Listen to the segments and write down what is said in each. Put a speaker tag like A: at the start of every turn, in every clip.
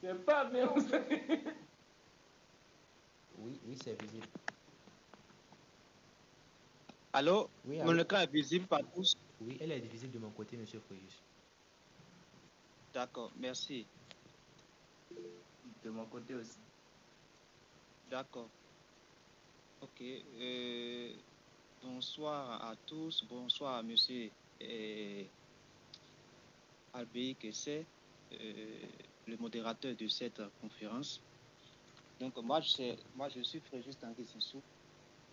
A: C'est pas bien.
B: Oui, oui, c'est visible.
C: Allô?
B: Oui,
C: Mon
B: allô?
C: écran est visible par tous?
B: Oui, elle est visible de mon côté, monsieur Foyus.
C: D'accord, merci.
A: De mon côté aussi.
C: D'accord. Ok. Bonsoir à tous. Bonsoir à monsieur Albéi Kessé, le modérateur de cette conférence. Donc, moi, je suis Fréjus Tanguy Sissou.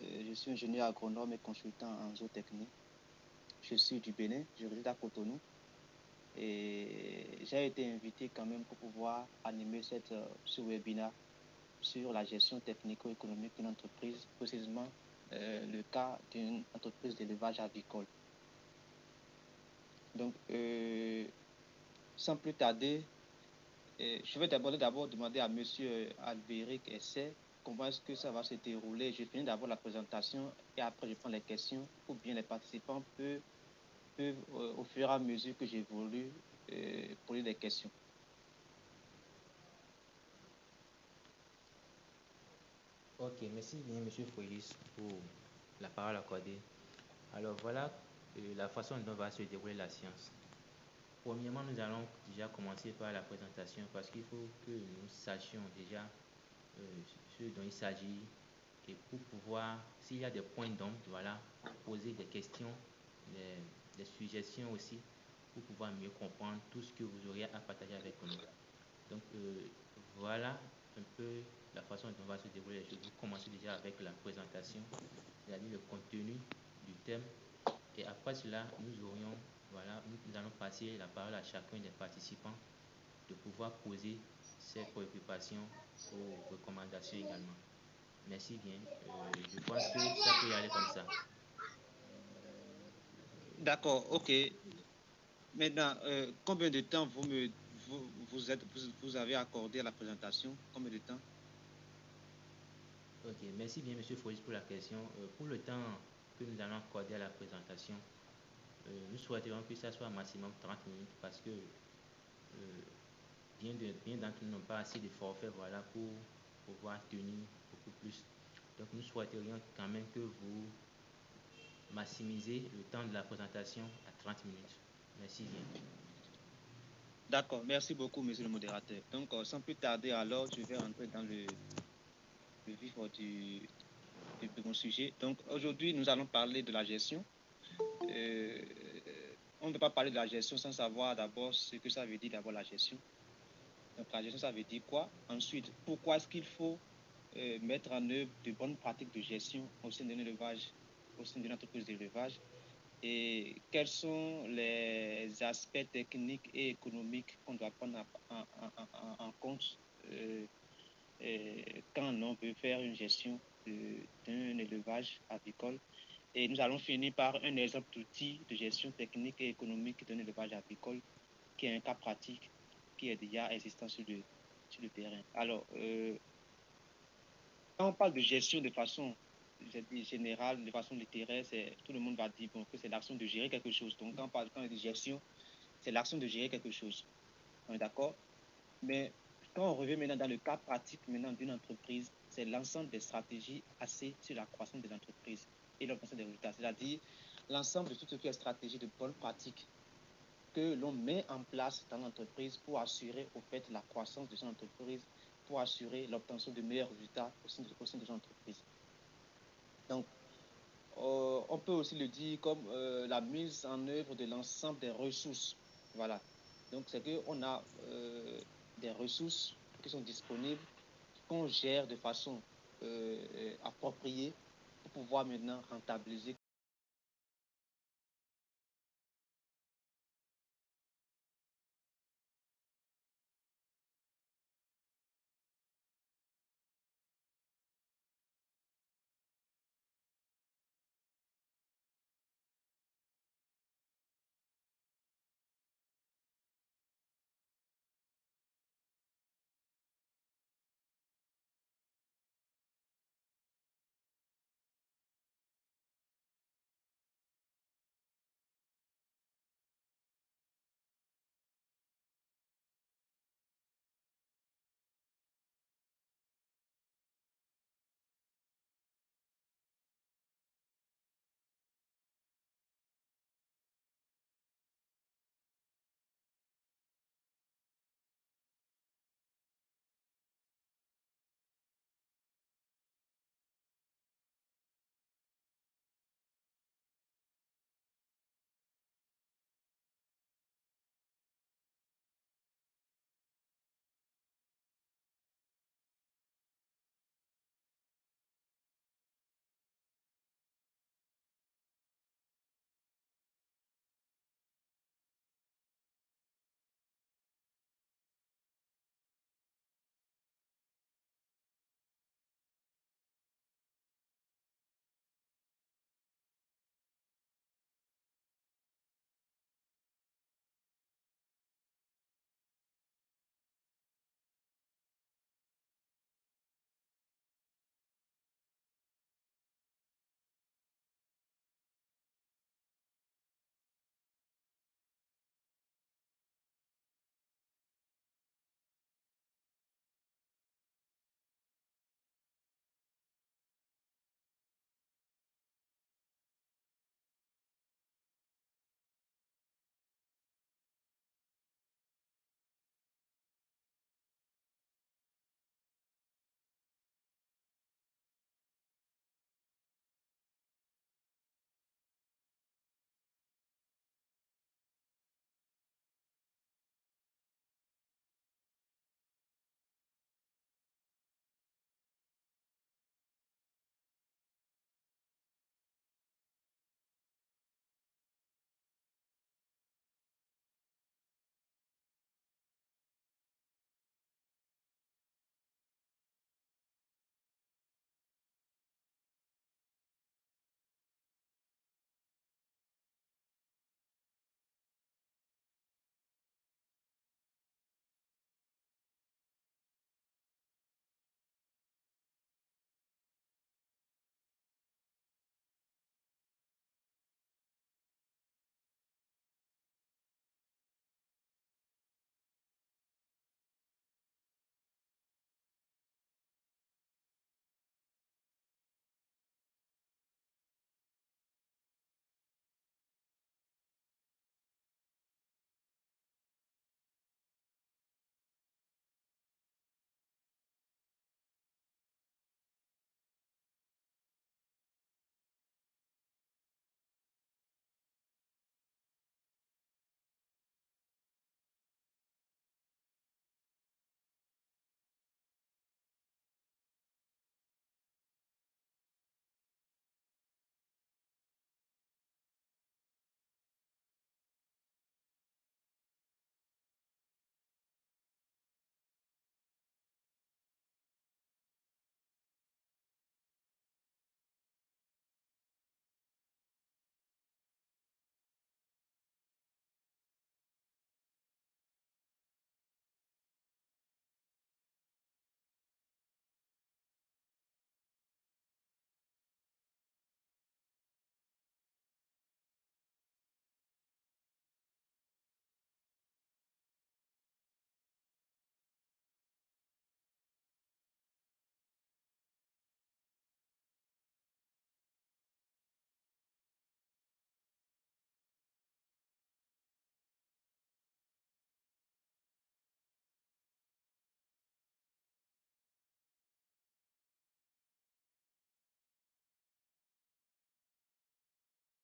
C: Je suis ingénieur agronome et consultant en zootechnie. Je suis du Bénin, je réside à Cotonou. Et j'ai été invité quand même pour pouvoir animer ce webinaire sur la gestion technico-économique d'une entreprise, précisément le cas d'une entreprise d'élevage avicole. Donc, sans plus tarder, je vais d'abord demander à M. Albéric Essay comment est-ce que ça va se dérouler. Je finis d'abord la présentation et après je prends les questions ou bien les participants peuvent au fur et à mesure que j'évolue, poser des questions.
B: Ok, merci bien, monsieur Foyus, pour la parole accordée. Alors, voilà la façon dont va se dérouler la séance. Premièrement, nous allons déjà commencer par la présentation parce qu'il faut que nous sachions déjà ce dont il s'agit et pour pouvoir, s'il y a des points d'ombre, voilà, poser des questions, des suggestions aussi pour pouvoir mieux comprendre tout ce que vous auriez à partager avec nous. Donc, voilà un peu la façon dont va se dérouler les choses. Vous commencez déjà avec la présentation, c'est-à-dire le contenu du thème. Et après cela, nous allons passer la parole à chacun des participants de pouvoir poser ses préoccupations ou recommandations également. Merci bien. Je pense que ça peut y aller comme ça.
C: D'accord, ok. Maintenant, combien de temps vous avez accordé à la présentation? Combien de temps?
B: Ok, merci bien, monsieur Foyus, pour la question. Pour le temps que nous allons accorder à la présentation, nous souhaiterions que ça soit maximum 30 minutes parce que bien d'entre nous n'ont pas assez de forfait voilà, pour pouvoir tenir beaucoup plus. Donc nous souhaiterions quand même que vous maximisez le temps de la présentation à 30 minutes. Merci bien.
C: D'accord, merci beaucoup, monsieur le modérateur. Donc, sans plus tarder, alors, je vais rentrer dans le vif de mon sujet. Donc, aujourd'hui, nous allons parler de la gestion. On ne peut pas parler de la gestion sans savoir d'abord ce que ça veut dire d'abord la gestion. Donc, la gestion, ça veut dire quoi? Ensuite, pourquoi est-ce qu'il faut mettre en œuvre de bonnes pratiques de gestion au sein d'un élevage, au sein d'une entreprise d'élevage? Et quels sont les aspects techniques et économiques qu'on doit prendre en compte quand on veut faire une gestion d'un élevage avicole. Et nous allons finir par un exemple d'outil de gestion technique et économique d'un élevage avicole qui est un cas pratique qui est déjà existant sur le terrain. Alors, quand on parle de gestion de façon générale, de façon littéraire, tout le monde va dire bon, que c'est l'action de gérer quelque chose. Donc, quand on dit gestion, c'est l'action de gérer quelque chose. On est d'accord? Mais quand on revient maintenant dans le cas pratique maintenant d'une entreprise, c'est l'ensemble des stratégies axées sur la croissance de l'entreprise et l'obtention des résultats. C'est-à-dire l'ensemble de tout ce qui est stratégie de bonne pratique que l'on met en place dans l'entreprise pour assurer au fait la croissance de son entreprise, pour assurer l'obtention de meilleurs résultats au sein de son entreprise. Donc, on peut aussi le dire comme la mise en œuvre de l'ensemble des ressources. Voilà. Donc, c'est qu'on a des ressources qui sont disponibles, qu'on gère de façon appropriée pour pouvoir maintenant rentabiliser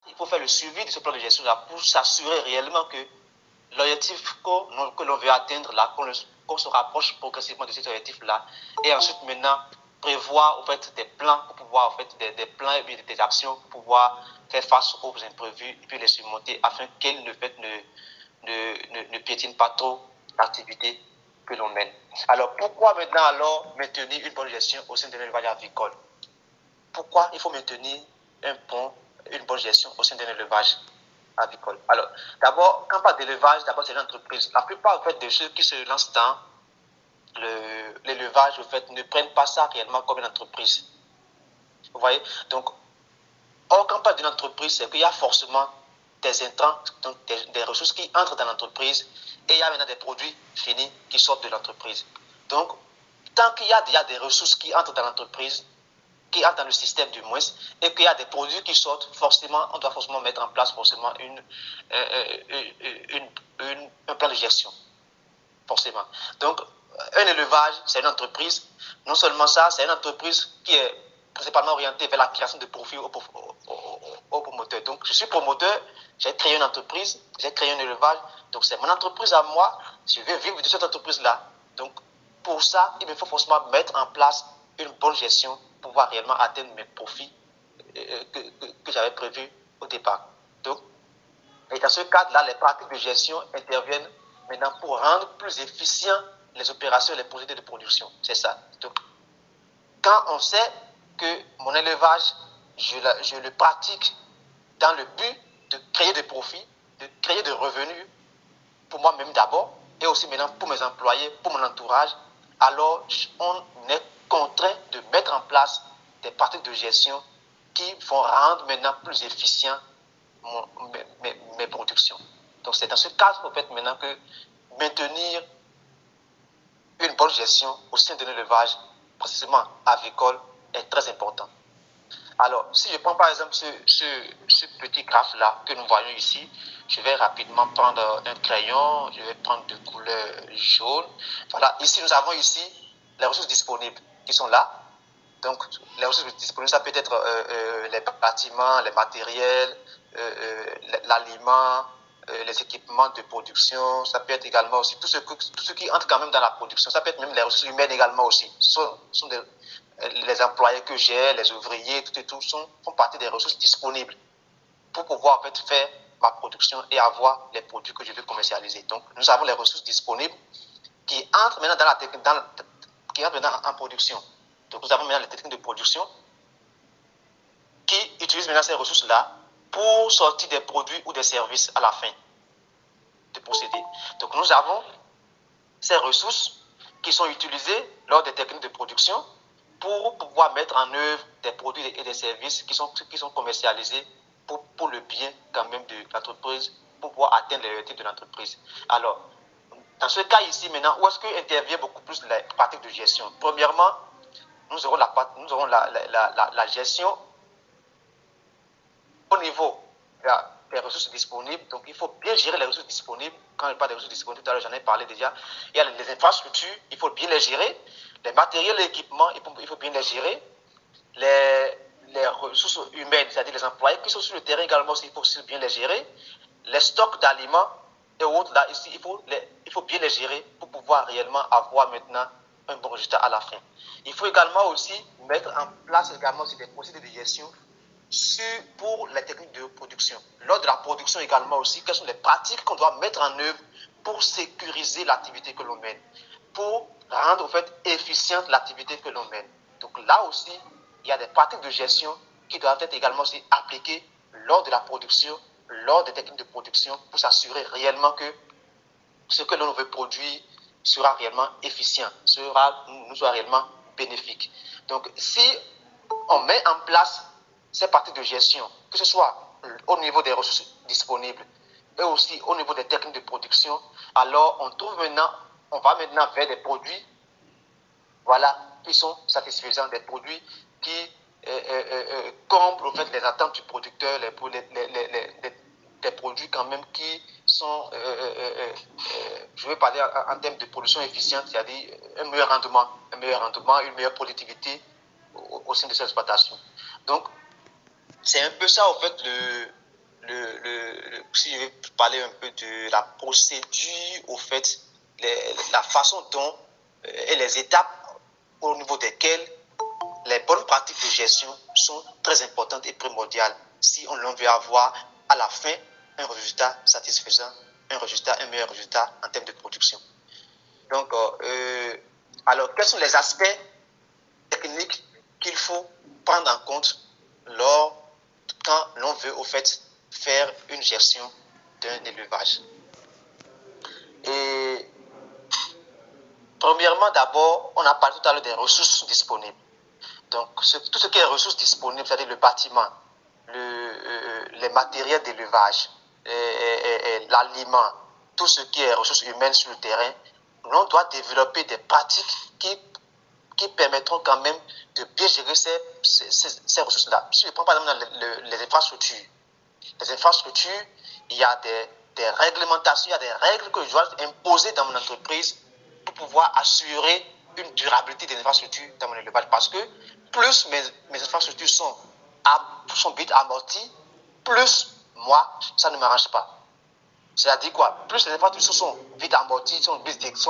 C: il faut faire le suivi de ce plan de gestion-là pour s'assurer réellement que l'objectif que l'on veut atteindre là, qu'on se rapproche progressivement de cet objectif-là, et ensuite maintenant prévoir en fait des plans pour pouvoir en fait des plans et des actions pour pouvoir faire face aux imprévus et puis les surmonter afin qu'elles ne piétinent pas trop l'activité que l'on mène. Alors pourquoi maintenant alors maintenir une bonne gestion au sein de l'élevage avicole? Pourquoi il faut maintenir une bonne gestion au sein de l'élevage avicole? Alors, d'abord, quand on parle d'élevage, d'abord c'est l'entreprise. La plupart en fait, de ceux qui se lancent dans l'élevage, en fait, ne prennent pas ça réellement comme une entreprise. Vous voyez? Donc, quand on parle d'une entreprise, c'est qu'il y a forcément des intrants, donc des ressources qui entrent dans l'entreprise, et il y a maintenant des produits finis qui sortent de l'entreprise. Donc, tant qu'il y a déjà des ressources qui entrent dans l'entreprise, qui entrent dans le système du moins, et qu'il y a des produits qui sortent, forcément, on doit forcément mettre en place forcément un plan de gestion. Forcément. Donc, un élevage, c'est une entreprise. Non seulement ça, c'est une entreprise qui est principalement orientée vers la création de profits aux promoteurs. Donc, je suis promoteur, j'ai créé une entreprise, j'ai créé un élevage. Donc, c'est mon entreprise à moi. Je veux vivre de cette entreprise-là. Donc, pour ça, il me faut forcément mettre en place une bonne gestion pour pouvoir réellement atteindre mes profits que j'avais prévus au départ. Donc, et dans ce cadre-là, les pratiques de gestion interviennent maintenant pour rendre plus efficients les opérations et les procédés de production. C'est ça. Donc, quand on sait que mon élevage, je le pratique dans le but de créer des profits, de créer des revenus pour moi-même d'abord, et aussi maintenant pour mes employés, pour mon entourage, alors on est contraint de mettre en place des pratiques de gestion qui vont rendre maintenant plus efficients mes productions. Donc c'est dans ce cadre en fait maintenant que maintenir une bonne gestion au sein d'un élevage, précisément avicole, est très important. Alors, si je prends par exemple ce petit graphe-là que nous voyons ici, je vais rapidement prendre un crayon, je vais prendre de couleur jaune. Voilà, ici nous avons ici les ressources disponibles qui sont là. Donc, les ressources disponibles, ça peut être les bâtiments, les matériels, l'aliment, les équipements de production, ça peut être également aussi tout ce qui entre quand même dans la production, ça peut être même les ressources humaines également aussi. Sont les employés que j'ai, les ouvriers, tout et tout, font partie des ressources disponibles pour pouvoir en fait faire ma production et avoir les produits que je veux commercialiser. Donc, nous avons les ressources disponibles qui entrent maintenant qui entrent maintenant en production. Donc, nous avons maintenant les techniques de production qui utilisent maintenant ces ressources-là pour sortir des produits ou des services à la fin de procédé. Donc, nous avons ces ressources qui sont utilisées lors des techniques de production pour pouvoir mettre en œuvre des produits et des services qui sont commercialisés pour le bien quand même de l'entreprise, pour pouvoir atteindre les objectifs de l'entreprise. Alors, dans ce cas ici maintenant, où est-ce qu'intervient beaucoup plus la pratique de gestion? Premièrement, nous aurons la gestion au niveau des ressources disponibles. Donc, il faut bien gérer les ressources disponibles. Quand je parle des ressources disponibles, tout à l'heure, j'en ai parlé déjà. Il y a les infrastructures, il faut bien les gérer. Les matériels et équipements, il faut bien les gérer. Les ressources humaines, c'est-à-dire les employés qui sont sur le terrain également, il faut aussi bien les gérer. Les stocks d'aliments et autres, là, ici, il faut bien les gérer pour pouvoir réellement avoir maintenant un bon résultat à la fin. Il faut également aussi mettre en place également aussi des procédés de gestion pour les techniques de production. Lors de la production également aussi, quelles sont les pratiques qu'on doit mettre en œuvre pour sécuriser l'activité que l'on mène, pour rendre en fait efficiente l'activité que l'on mène. Donc là aussi, il y a des pratiques de gestion qui doivent être également aussi appliquées lors de la production, lors des techniques de production, pour s'assurer réellement que ce que l'on veut produire sera réellement efficient, nous sera réellement bénéfique. Donc si on met en place ces pratiques de gestion, que ce soit au niveau des ressources disponibles et aussi au niveau des techniques de production, alors on va maintenant vers des produits, voilà, qui sont satisfaisants, des produits qui comblent en fait les attentes du producteur, des produits quand même qui sont, je vais parler en termes de production efficiente, c'est-à-dire un meilleur rendement, une meilleure productivité au sein de cette exploitation. Donc, c'est un peu ça, en fait,
D: si je vais parler un peu de la procédure, au fait, la façon dont et les étapes au niveau desquelles les bonnes pratiques de gestion sont très importantes et primordiales si on veut avoir à la fin un résultat satisfaisant, un meilleur résultat en termes de production. Donc, alors, quels sont les aspects techniques qu'il faut prendre en compte quand l'on veut, au fait, faire une gestion d'un élevage? Et premièrement, d'abord, on a parlé tout à l'heure des ressources disponibles. Donc, tout ce qui est ressources disponibles, c'est-à-dire le bâtiment, les matériels d'élevage, l'aliment, tout ce qui est ressources humaines sur le terrain, on doit développer des pratiques qui permettront quand même de bien gérer ces ressources-là. Si je prends par exemple les infrastructures, il y a des réglementations, il y a des règles que je dois imposer dans mon entreprise pour pouvoir assurer une durabilité des infrastructures dans mon élevage. Parce que plus mes infrastructures sont vite amorties, plus moi, ça ne m'arrange pas. C'est-à-dire quoi? Plus les infrastructures sont vite amorties, sont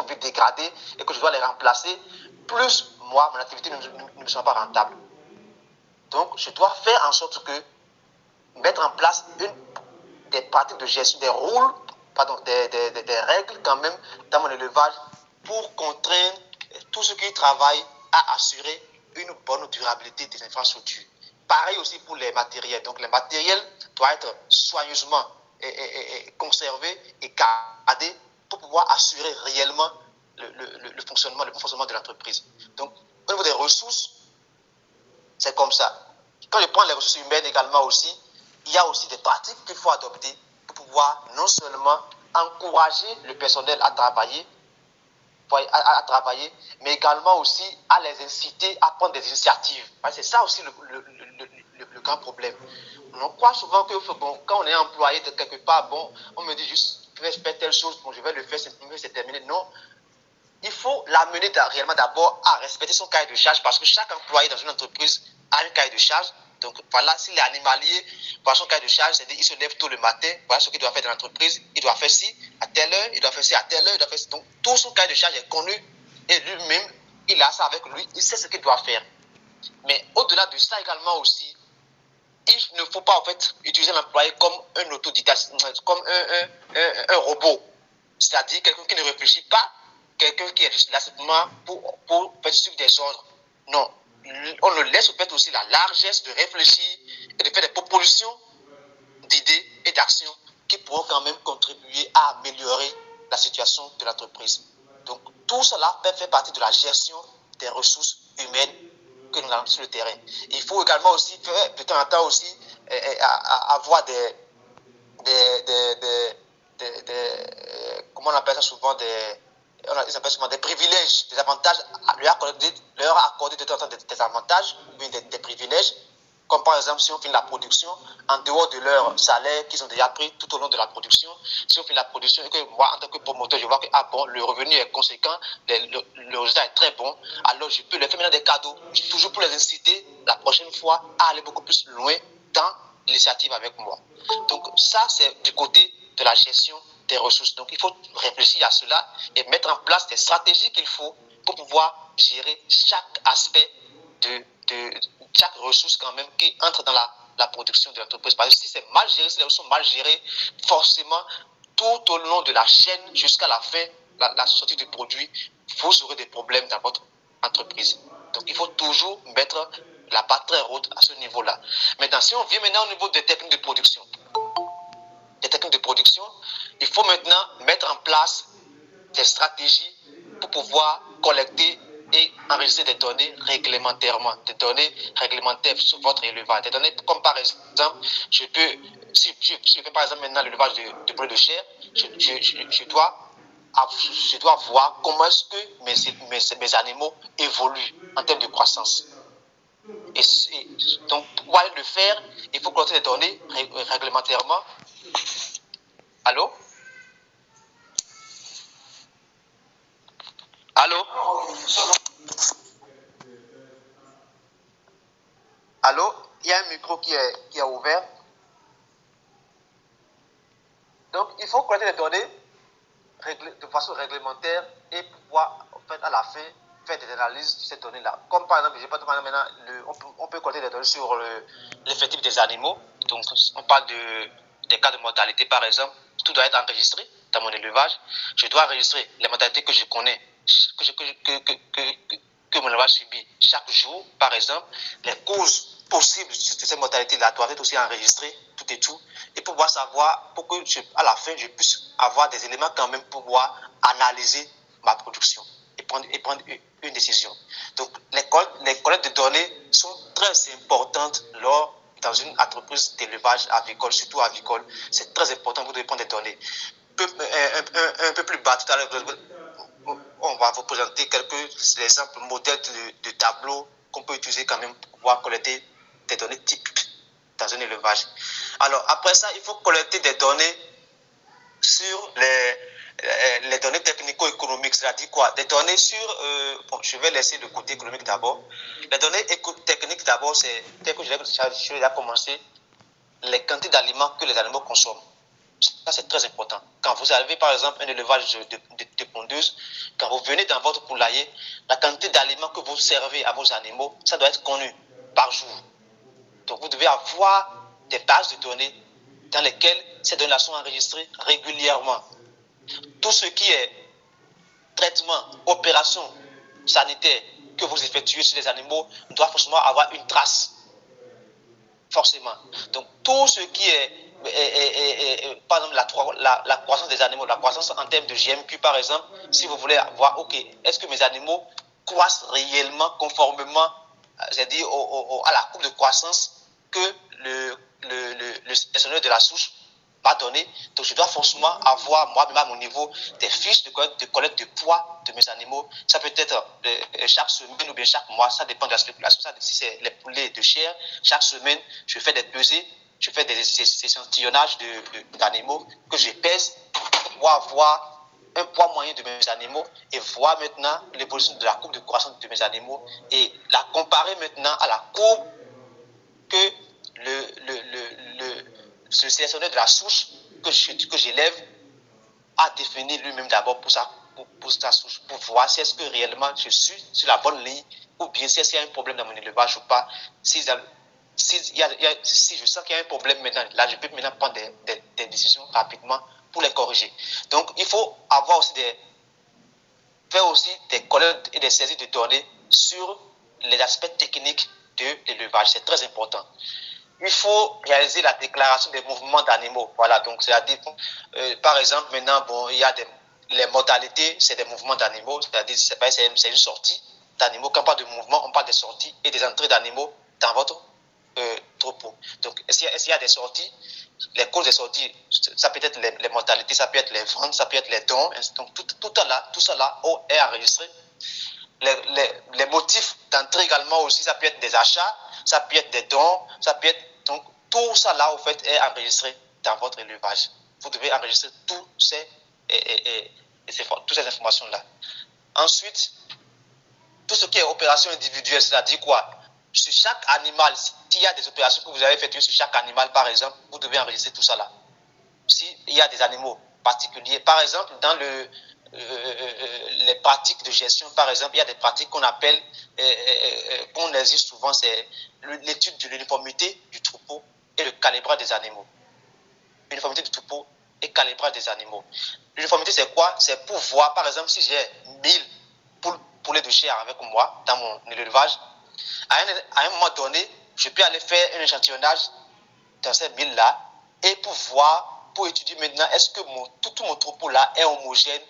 D: vite dégradées et que je dois les remplacer, plus moi, mon activité ne me sera pas rentable. Donc, je dois faire en sorte que mettre en place des pratiques de gestion, des règles quand même dans mon élevage pour contraindre tous ceux qui travaillent à assurer une bonne durabilité des infrastructures. Pareil aussi pour les matériels. Donc les matériels doivent être soigneusement conservés et gardés pour pouvoir assurer réellement le fonctionnement de l'entreprise. Donc au niveau des ressources, c'est comme ça. Quand je prends les ressources humaines également aussi, il y a aussi des pratiques qu'il faut adopter pour pouvoir non seulement encourager le personnel à travailler, mais également aussi à les inciter à prendre des initiatives. C'est ça aussi le grand problème. On croit souvent que quand on est employé de quelque part, on me dit juste fais telle chose, je vais le faire, c'est terminé. Non, il faut l'amener réellement d'abord à respecter son cahier de charge parce que chaque employé dans une entreprise a un cahier de charge. Donc voilà, s'il est animalier, voilà son cahier de charge, c'est-à-dire il se lève tôt le matin, voilà ce qu'il doit faire dans l'entreprise, il doit faire ci à telle heure, il doit faire ci à telle heure, il doit faire ci. Donc tout son cahier de charge est connu et lui-même, il a ça avec lui, il sait ce qu'il doit faire. Mais au-delà de ça également aussi, il ne faut pas en fait utiliser l'employé comme un autodidacte, comme un robot, c'est-à-dire quelqu'un qui ne réfléchit pas, quelqu'un qui est juste là simplement pour faire suivre des ordres. Non, on le laisse peut-être aussi la largesse de réfléchir et de faire des propositions d'idées et d'actions qui pourront quand même contribuer à améliorer la situation de l'entreprise. Donc tout cela fait partie de la gestion des ressources humaines que nous avons sur le terrain. Il faut également aussi faire de temps en temps aussi avoir comment on appelle ça souvent ils appellent souvent des privilèges, des avantages, leur accorder de temps en temps des avantages, des privilèges, comme par exemple si on fait la production, en dehors de leur salaire qu'ils ont déjà pris tout au long de la production, si on fait la production et que moi en tant que promoteur je vois que le revenu est conséquent, le résultat est très bon, alors je peux leur faire maintenant des cadeaux, toujours pour les inciter la prochaine fois à aller beaucoup plus loin dans l'initiative avec moi. Donc ça c'est du côté de la gestion des ressources. Donc il faut réfléchir à cela et mettre en place des stratégies qu'il faut pour pouvoir gérer chaque aspect de chaque ressource quand même qui entre dans la production de l'entreprise. Parce que si c'est mal géré, si les ressources sont mal gérées, forcément, tout au long de la chaîne jusqu'à la fin, la sortie du produit, vous aurez des problèmes dans votre entreprise. Donc il faut toujours mettre la barre très haute à ce niveau-là. Maintenant, si on vient maintenant au niveau des techniques de production, il faut maintenant mettre en place des stratégies pour pouvoir collecter et enregistrer des données réglementairement, des données réglementaires sur votre élevage. Des données comme par exemple, si je fais par exemple maintenant l'élevage de poulet de chair, je dois voir comment est-ce que mes animaux évoluent en termes de croissance. Et donc, pour pouvoir le faire, il faut collecter des données réglementairement. Allô? Allô? Allô? Il y a un micro qui est ouvert. Donc, il faut collecter les données de façon réglementaire et pouvoir, en fait, à la fin, faire des analyses de ces données-là. Comme par exemple, je ne sais pas maintenant, on peut collecter des données sur l'effectif des animaux. Donc, on parle des cas de mortalité, par exemple. Tout doit être enregistré dans mon élevage. Je dois enregistrer les mortalités que je connais, que mon élevage subit chaque jour, par exemple. Les causes possibles de ces mortalités-là doivent être aussi enregistrées, tout et tout. Et pour pouvoir savoir, pour que à la fin, je puisse avoir des éléments quand même pour pouvoir analyser ma production et prendre une décision. Donc, les collectes de données sont très importantes dans une entreprise d'élevage avicole, surtout avicole. C'est très important, vous devez prendre des données. Un peu plus bas, tout à l'heure, on va vous présenter quelques exemples, modèles de tableaux qu'on peut utiliser quand même pour pouvoir collecter des données typiques dans un élevage. Alors, après ça, il faut collecter des données sur les données technico-économiques, c'est-à-dire quoi? Des données sur, je vais laisser le côté économique d'abord. Les données techniques d'abord, c'est, tel que je l'ai déjà commencé, les quantités d'aliments que les animaux consomment. Ça, c'est très important. Quand vous avez, par exemple, un élevage de pondeuses, quand vous venez dans votre poulailler, la quantité d'aliments que vous servez à vos animaux, ça doit être connu par jour. Donc, vous devez avoir des bases de données dans lesquelles ces données sont enregistrées régulièrement. Tout ce qui est traitement, opération sanitaire que vous effectuez sur les animaux doit forcément avoir une trace. Forcément. Donc, tout ce qui est par exemple, la croissance des animaux, la croissance en termes de GMQ, par exemple, si vous voulez voir, ok, est-ce que mes animaux croissent réellement conformément, c'est-à-dire à la courbe de croissance que le sélectionneur de la souche m'a donné. Donc, je dois forcément avoir, moi-même à mon niveau, des fiches de collecte de poids de mes animaux. Ça peut être chaque semaine ou bien chaque mois, ça dépend de la spéculation. Si c'est les poulets de chair, chaque semaine, je fais des pesées, je fais des échantillonnages d'animaux que je pèse pour avoir un poids moyen de mes animaux et voir maintenant l'évolution de la courbe de croissance de mes animaux et la comparer maintenant à la courbe que le sélectionneur de la souche que j'élève a défini lui-même d'abord pour sa souche, pour voir si est-ce que réellement je suis sur la bonne ligne ou bien si est-ce qu'il y a un problème dans mon élevage ou pas. Si je sens qu'il y a un problème maintenant, là je peux maintenant prendre des décisions rapidement pour les corriger. Donc il faut avoir aussi faire aussi des collectes et des saisies de données sur les aspects techniques de l'élevage. C'est très important. Il faut réaliser la déclaration des mouvements d'animaux. Voilà, donc c'est-à-dire, par exemple, maintenant, il y a les modalités, c'est des mouvements d'animaux, c'est-à-dire, c'est une sortie d'animaux. Quand on parle de mouvement, on parle des sorties et des entrées d'animaux dans votre troupeau. Donc, est-ce qu'il y a des sorties? Les causes des sorties, ça peut être les mortalités, ça peut être les ventes, ça peut être les dons. Donc, tout ça là est enregistré. Les motifs d'entrée également aussi, ça peut être des achats, ça peut être des dons, ça peut être... Donc, tout ça là, au fait, est enregistré dans votre élevage. Vous devez enregistrer toutes ces informations-là. Ensuite, tout ce qui est opération individuelle, c'est-à-dire quoi? Sur chaque animal, s'il y a des opérations que vous avez effectuées sur chaque animal, par exemple, vous devez enregistrer tout ça là. S'il y a des animaux particuliers, par exemple, dans les pratiques de gestion, par exemple, il y a des pratiques qu'on appelle, qu'on exige souvent, c'est l'étude de l'uniformité du troupeau et le calibrage des animaux. L'uniformité du troupeau et calibrage des animaux. L'uniformité, c'est quoi? C'est pour voir, par exemple, si j'ai 1000 poulets de chair avec moi dans mon élevage, à un moment donné, je peux aller faire un échantillonnage dans ces 1000-là et pour étudier maintenant, est-ce que tout mon troupeau-là est homogène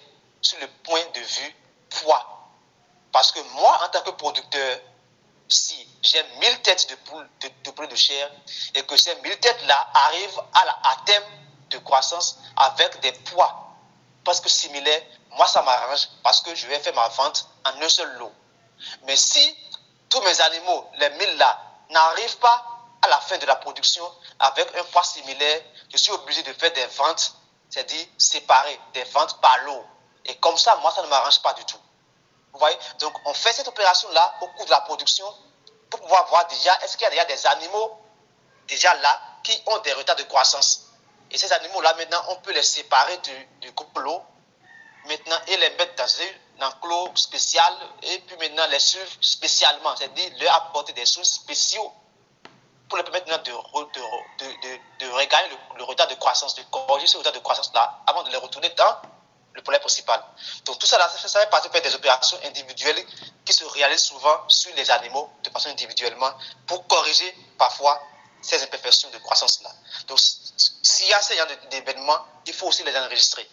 D: sur le point de vue poids. Parce que moi, en tant que producteur, si j'ai 1000 têtes de poules de chair et que ces 1000 têtes-là arrivent à terme de croissance avec des poids presque similaires, moi, ça m'arrange parce que je vais faire ma vente en un seul lot. Mais si tous mes animaux, les 1000-là, n'arrivent pas à la fin de la production avec un poids similaire, je suis obligé de faire des ventes, c'est-à-dire séparées, des ventes par lot. Et comme ça, moi, ça ne m'arrange pas du tout. Vous voyez? Donc, on fait cette opération-là au cours de la production pour pouvoir voir déjà, est-ce qu'il y a déjà des animaux déjà là qui ont des retards de croissance. Et ces animaux-là, maintenant, on peut les séparer du groupe lot, maintenant, et les mettre dans un enclos spécial, et puis maintenant les suivre spécialement, c'est-à-dire leur apporter des soins spéciaux pour leur permettre de regagner le retard de croissance, de corriger ce retard de croissance-là, avant de les retourner dans le poulailler principal. Donc tout ça, là, ça fait partie des opérations individuelles qui se réalisent souvent sur les animaux, de façon individuellement, pour corriger parfois ces imperfections de croissance-là. Donc s'il y a ce genre d'événements, il faut aussi les enregistrer.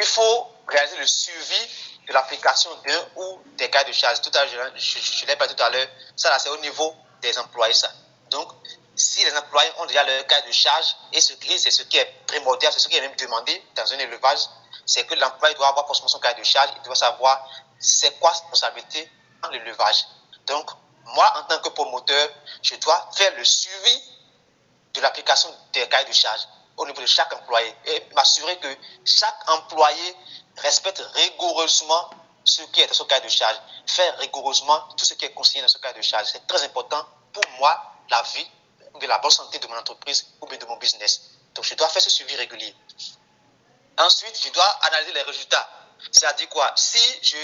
D: Il faut réaliser le suivi de l'application d'un ou des cahiers de charge. Tout à l'heure, je l'ai pas tout à l'heure, ça là c'est au niveau des employés ça. Donc, si les employés ont déjà leur cahier de charge, et c'est ce qui est primordial, c'est ce qui est même demandé dans un élevage, c'est que l'employé doit avoir forcément son cahier de charge, il doit savoir c'est quoi sa responsabilité dans l'élevage. Donc, moi, en tant que promoteur, je dois faire le suivi de l'application des cahiers de charge au niveau de chaque employé et m'assurer que chaque employé respecte rigoureusement ce qui est dans son cahier de charge, faire rigoureusement tout ce qui est consigné dans son cahier de charge. C'est très important pour moi, la vie, de la bonne santé de mon entreprise ou bien de mon business. Donc, je dois faire ce suivi régulier. Ensuite, je dois analyser les résultats. C'est-à-dire quoi? Si je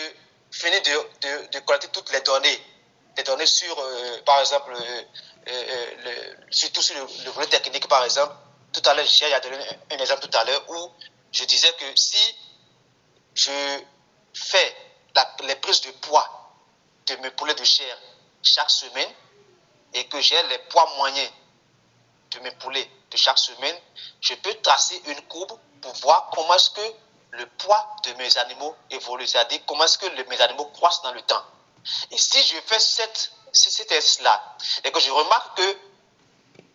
D: finis de collecter toutes les données sur, par exemple, surtout sur le volet technique, par exemple. Tout à l'heure, j'ai donné un exemple tout à l'heure où je disais que si je fais les prises de poids de mes poulets de chair chaque semaine et que j'ai les poids moyens de mes poulets de chaque semaine, je peux tracer une courbe pour voir comment est-ce que le poids de mes animaux évolue, c'est-à-dire comment est-ce que mes animaux croissent dans le temps. Et si je fais cet exercice-là et que je remarque que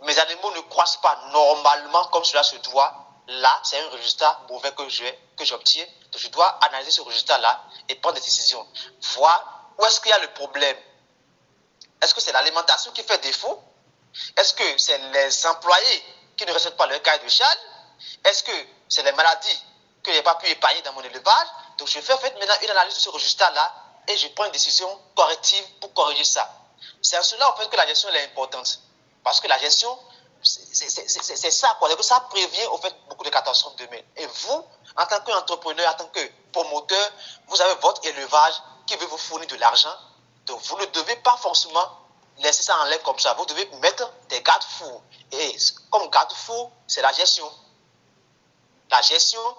D: mes animaux ne croissent pas normalement comme cela se doit, là, c'est un résultat mauvais que j'obtiens. Donc, je dois analyser ce résultat-là et prendre des décisions. Voir où est-ce qu'il y a le problème. Est-ce que c'est l'alimentation qui fait défaut? Est-ce que c'est les employés qui ne respectent pas leur cahier de charge? Est-ce que c'est les maladies que je n'ai pas pu épargner dans mon élevage? Donc, je fais en fait maintenant une analyse de ce résultat-là et je prends une décision corrective pour corriger ça. C'est en cela en fait que la gestion est importante. Parce que la gestion, c'est ça, quoi. Ça prévient au fait beaucoup de catastrophes demain. Et vous, en tant qu'entrepreneur, en tant que promoteur, vous avez votre élevage qui veut vous fournir de l'argent. Donc vous ne devez pas forcément laisser ça en l'air comme ça. Vous devez mettre des garde-fous. Et comme garde-fou, c'est la gestion. La gestion,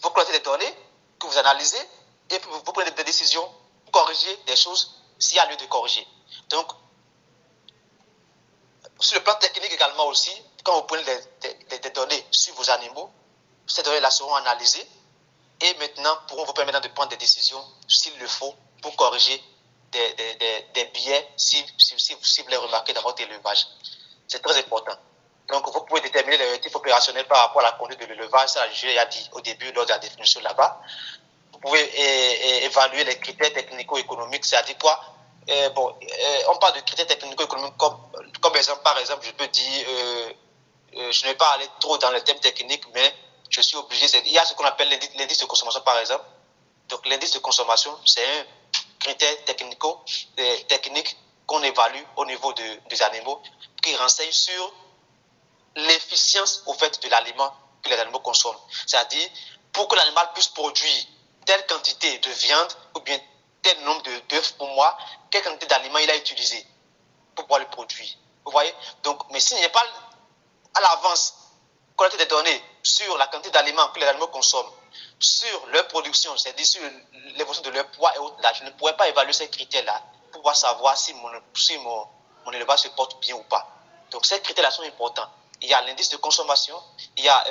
D: vous collectez des données que vous analysez et puis vous prenez des décisions pour corriger des choses s'il y a lieu de corriger. Donc, sur le plan technique également aussi, quand vous prenez des données sur vos animaux, ces données-là seront analysées et maintenant pourront vous permettre de prendre des décisions s'il le faut pour corriger des biais si vous les remarquez dans votre élevage. C'est très important. Donc, vous pouvez déterminer les objectifs opérationnels par rapport à la conduite de l'élevage. Ça, je l'ai dit au début lors de la définition là-bas. Vous pouvez évaluer les critères technico-économiques, c'est-à-dire quoi? On parle de critères technico-économiques comme exemple, par exemple, je peux dire, je ne vais pas aller trop dans les thèmes techniques, mais je suis obligé. Il y a ce qu'on appelle l'indice de consommation, par exemple. Donc, l'indice de consommation, c'est un critère technique qu'on évalue au niveau des animaux, qui renseigne sur l'efficience au fait de l'aliment que les animaux consomment. C'est-à-dire, pour que l'animal puisse produire telle quantité de viande ou bien tel nombre d'œufs pour moi, quelle quantité d'aliments il a utilisé pour pouvoir le produire. Vous voyez? Donc, mais s'il n'y a pas à l'avance collecter des données sur la quantité d'aliments que les animaux consomment, sur leur production, c'est-à-dire sur l'évolution de leur poids et autres, là, je ne pourrais pas évaluer ces critères-là pour pouvoir savoir si mon élevage se porte bien ou pas. Donc, ces critères-là sont importants. Il y a l'indice de consommation, il y a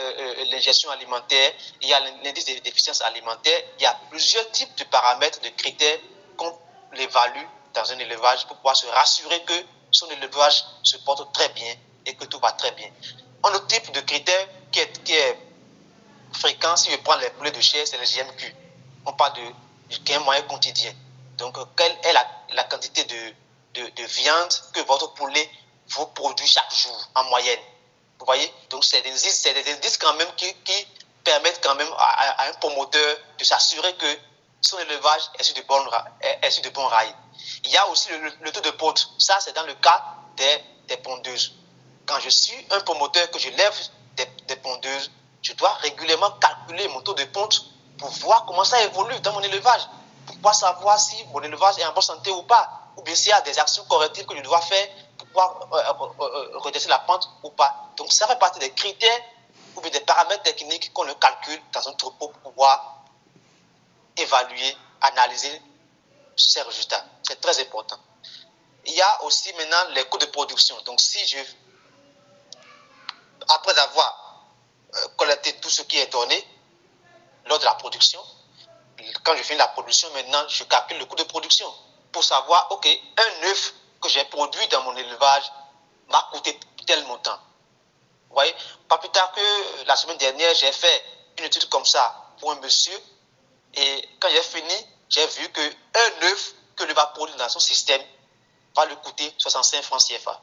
D: l'ingestion alimentaire, il y a l'indice d'efficience alimentaire. Il y a plusieurs types de paramètres, de critères qu'on évalue dans un élevage pour pouvoir se rassurer que son élevage se porte très bien et que tout va très bien. Un autre type de critère qui est fréquent, si je prends les poulets de chair, c'est le GMQ. On parle de gain moyen quotidien. Donc, quelle est la quantité de viande que votre poulet vous produit chaque jour en moyenne? Vous voyez? Donc, c'est des indices quand même qui permettent quand même à un promoteur de s'assurer que son élevage est sur de bons rails. Il y a aussi le taux de ponte. Ça, c'est dans le cas des pondeuses. quand je suis un promoteur, que je lève des pondeuses, je dois régulièrement calculer mon taux de ponte pour voir comment ça évolue dans mon élevage, pour pouvoir savoir si mon élevage est en bonne santé ou pas, ou bien s'il y a des actions correctives que je dois faire pour pouvoir redresser la pente ou pas. Donc ça fait partie des critères ou bien des paramètres techniques qu'on calcule dans un troupeau pour pouvoir évaluer, analyser ces résultats. C'est très important. Il y a aussi maintenant les coûts de production. Donc après avoir collecté tout ce qui est donné lors de la production, quand je finis la production, maintenant, je calcule le coût de production pour savoir, ok, un œuf que j'ai produit dans mon élevage m'a coûté tel montant. Vous voyez, pas plus tard que la semaine dernière, j'ai fait une étude comme ça pour un monsieur, et quand j'ai fini, j'ai vu qu'un œuf que lui va produire dans son système va lui coûter 65 francs CFA.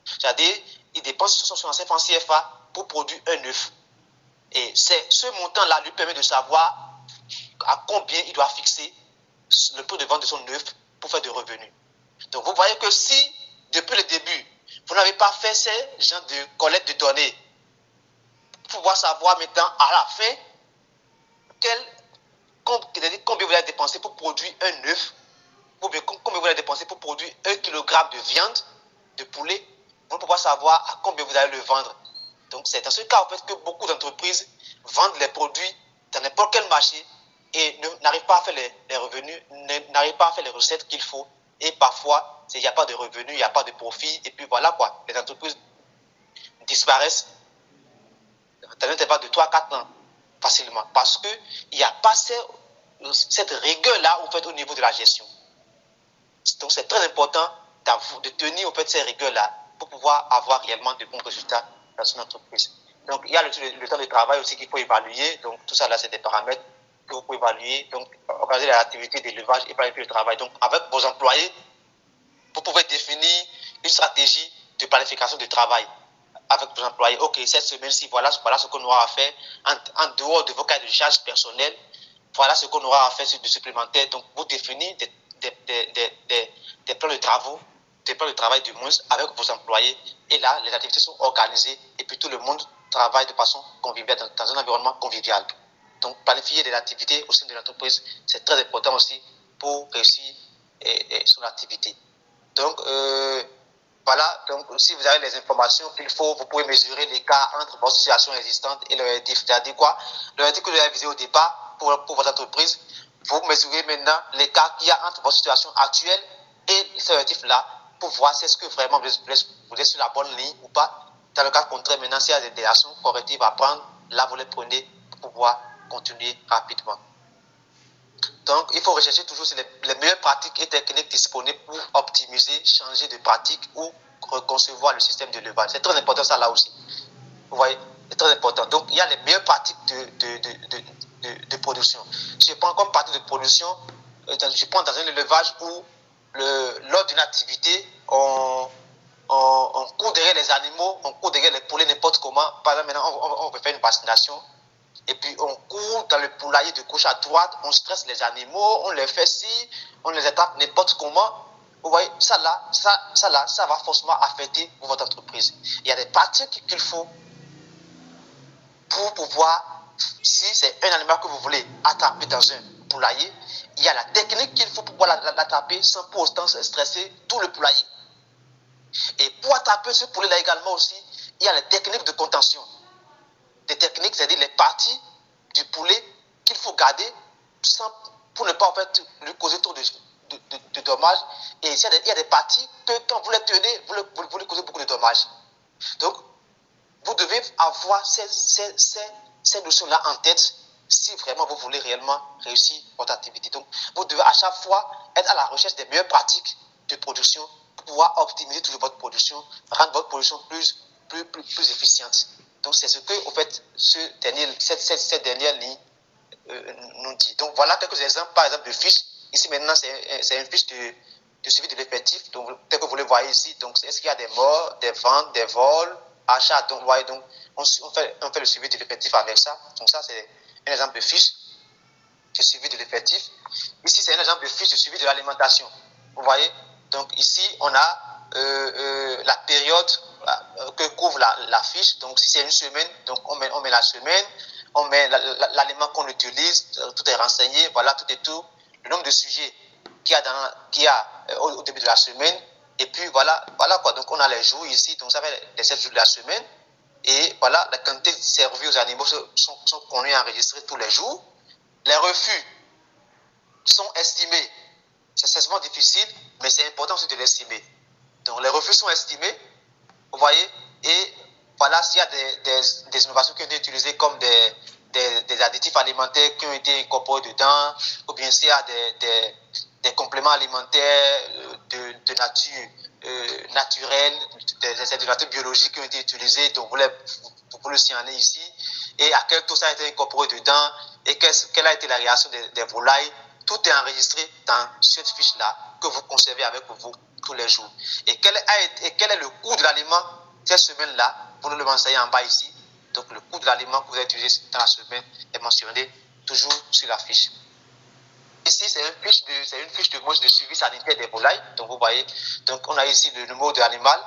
D: C'est-à-dire, il dépense 65 francs CFA pour produire un œuf. Et ce montant-là lui permet de savoir à combien il doit fixer le prix de vente de son œuf pour faire des revenus. Donc vous voyez que si, depuis le début, vous n'avez pas fait ces genres de collecte de données, pour pouvoir savoir maintenant à la fin combien vous allez dépenser pour produire un œuf, ou bien combien vous allez dépenser pour produire 1 kg de viande de poulet, vous allez pouvoir savoir à combien vous allez le vendre. Donc c'est dans ce cas en fait que beaucoup d'entreprises vendent les produits dans n'importe quel marché et n'arrivent pas à faire les revenus, n'arrivent pas à faire les recettes qu'il faut. Et parfois, il n'y a pas de revenus, il n'y a pas de profit. Et puis voilà quoi, les entreprises disparaissent dans un intervalle de 3-4 ans facilement. Parce qu'il n'y a pas cette rigueur-là en fait, au niveau de la gestion. Donc c'est très important de tenir en fait, ces rigueurs-là pour pouvoir avoir réellement de bons résultats dans une entreprise. Donc il y a le temps de travail aussi qu'il faut évaluer. Donc tout ça là, c'est des paramètres que vous pouvez évaluer. Donc organiser l'activité d'élevage et planifier le travail. Donc avec vos employés, vous pouvez définir une stratégie de planification de travail avec vos employés. Ok, cette semaine-ci, voilà ce qu'on aura à faire en dehors de vos cas de charge personnels. Voilà ce qu'on aura à faire de supplémentaire. Donc vous définissez des plans de travaux, des plans de travail du moins avec vos employés. Et là, les activités sont organisées et puis tout le monde travaille de façon conviviale, dans un environnement convivial. Donc, planifier des activités au sein de l'entreprise, c'est très important aussi pour réussir son activité. Donc, voilà. Donc, si vous avez les informations qu'il faut, vous pouvez mesurer l'écart entre votre situation existante et l'objectif. C'est-à-dire quoi? L'objectif que vous avez visé au départ pour votre entreprise, vous mesurez maintenant l'écart qu'il y a entre votre situation actuelle et cet objectif-là pour voir si est-ce que vraiment vous êtes sur la bonne ligne ou pas. Dans le cas contraire, maintenant, s'il y a des actions correctives à prendre, là, vous les prenez pour pouvoir continuer rapidement. Donc, il faut rechercher toujours les meilleures pratiques et techniques disponibles pour optimiser, changer de pratique ou reconcevoir le système d'élevage. C'est très important ça là aussi. Vous voyez, c'est très important. Donc, il y a les meilleures pratiques de production. Si je prends comme pratique de production, je prends dans un élevage où lors d'une activité, on court derrière les animaux, on court derrière les poulets n'importe comment. Par exemple, maintenant, on veut faire une vaccination. Et puis, on court dans le poulailler de gauche à droite, on stresse les animaux, on les fait ci, on les attrape n'importe comment. Vous voyez, ça va forcément affecter votre entreprise. Il y a des pratiques qu'il faut pour pouvoir, si c'est un animal que vous voulez attraper dans un poulailler, il y a la technique qu'il faut pour pouvoir l'attraper sans pour autant stresser tout le poulailler. Et pour attraper ce poulet-là également aussi, il y a les techniques de contention. Des techniques, c'est-à-dire les parties du poulet qu'il faut garder pour ne pas en fait, lui causer trop de dommages. Et il y a des parties que quand vous les tenez, vous lui causez beaucoup de dommages. Donc, vous devez avoir ces notions-là en tête si vraiment vous voulez réellement réussir votre activité. Donc, vous devez à chaque fois être à la recherche des meilleures pratiques de production pour pouvoir optimiser toujours votre production, rendre votre production plus efficiente. Donc, c'est ce que, en fait, cette dernière ligne nous dit. Donc, voilà quelques exemples, par exemple, de fiches. Ici, maintenant, c'est une fiche de suivi de l'effectif. Donc, tel que vous le voyez ici, donc, est-ce qu'il y a des morts, des ventes, des vols, achats? Donc, voyez, donc on fait le suivi de l'effectif avec ça. Donc, ça, c'est un exemple de fiche de suivi de l'effectif. Ici, c'est un exemple de fiche de suivi de l'alimentation. Vous voyez? Donc, ici, on a la période que couvre la fiche. Donc, si c'est une semaine, donc on met la semaine, on met l'aliment qu'on utilise, tout est renseigné, voilà, tout et tout, le nombre de sujets qu'il y a au début de la semaine, et puis voilà quoi. Donc, on a les jours ici, donc ça fait les 7 jours de la semaine, et voilà, la quantité servie aux animaux sont connus et enregistrés tous les jours. Les refus sont estimés. C'est souvent difficile, mais c'est important aussi de l'estimer. Donc, les refus sont estimés, vous voyez, et voilà, s'il y a des innovations qui ont été utilisées comme des additifs alimentaires qui ont été incorporés dedans, ou bien s'il y a des compléments alimentaires de nature naturelle, des nature biologiques qui ont été utilisés, donc vous le signalez ici, et à quel taux ça a été incorporé dedans, et quelle a été la réaction des volailles. Tout est enregistré dans cette fiche-là que vous conservez avec vous tous les jours. Et quel est le coût de l'aliment cette semaine-là? Vous nous le mentionnez en bas ici. Donc, le coût de l'aliment que vous avez utilisé dans la semaine est mentionné toujours sur la fiche. Ici, c'est une fiche de suivi sanitaire des volailles. Donc, vous voyez, donc on a ici le numéro de l'animal.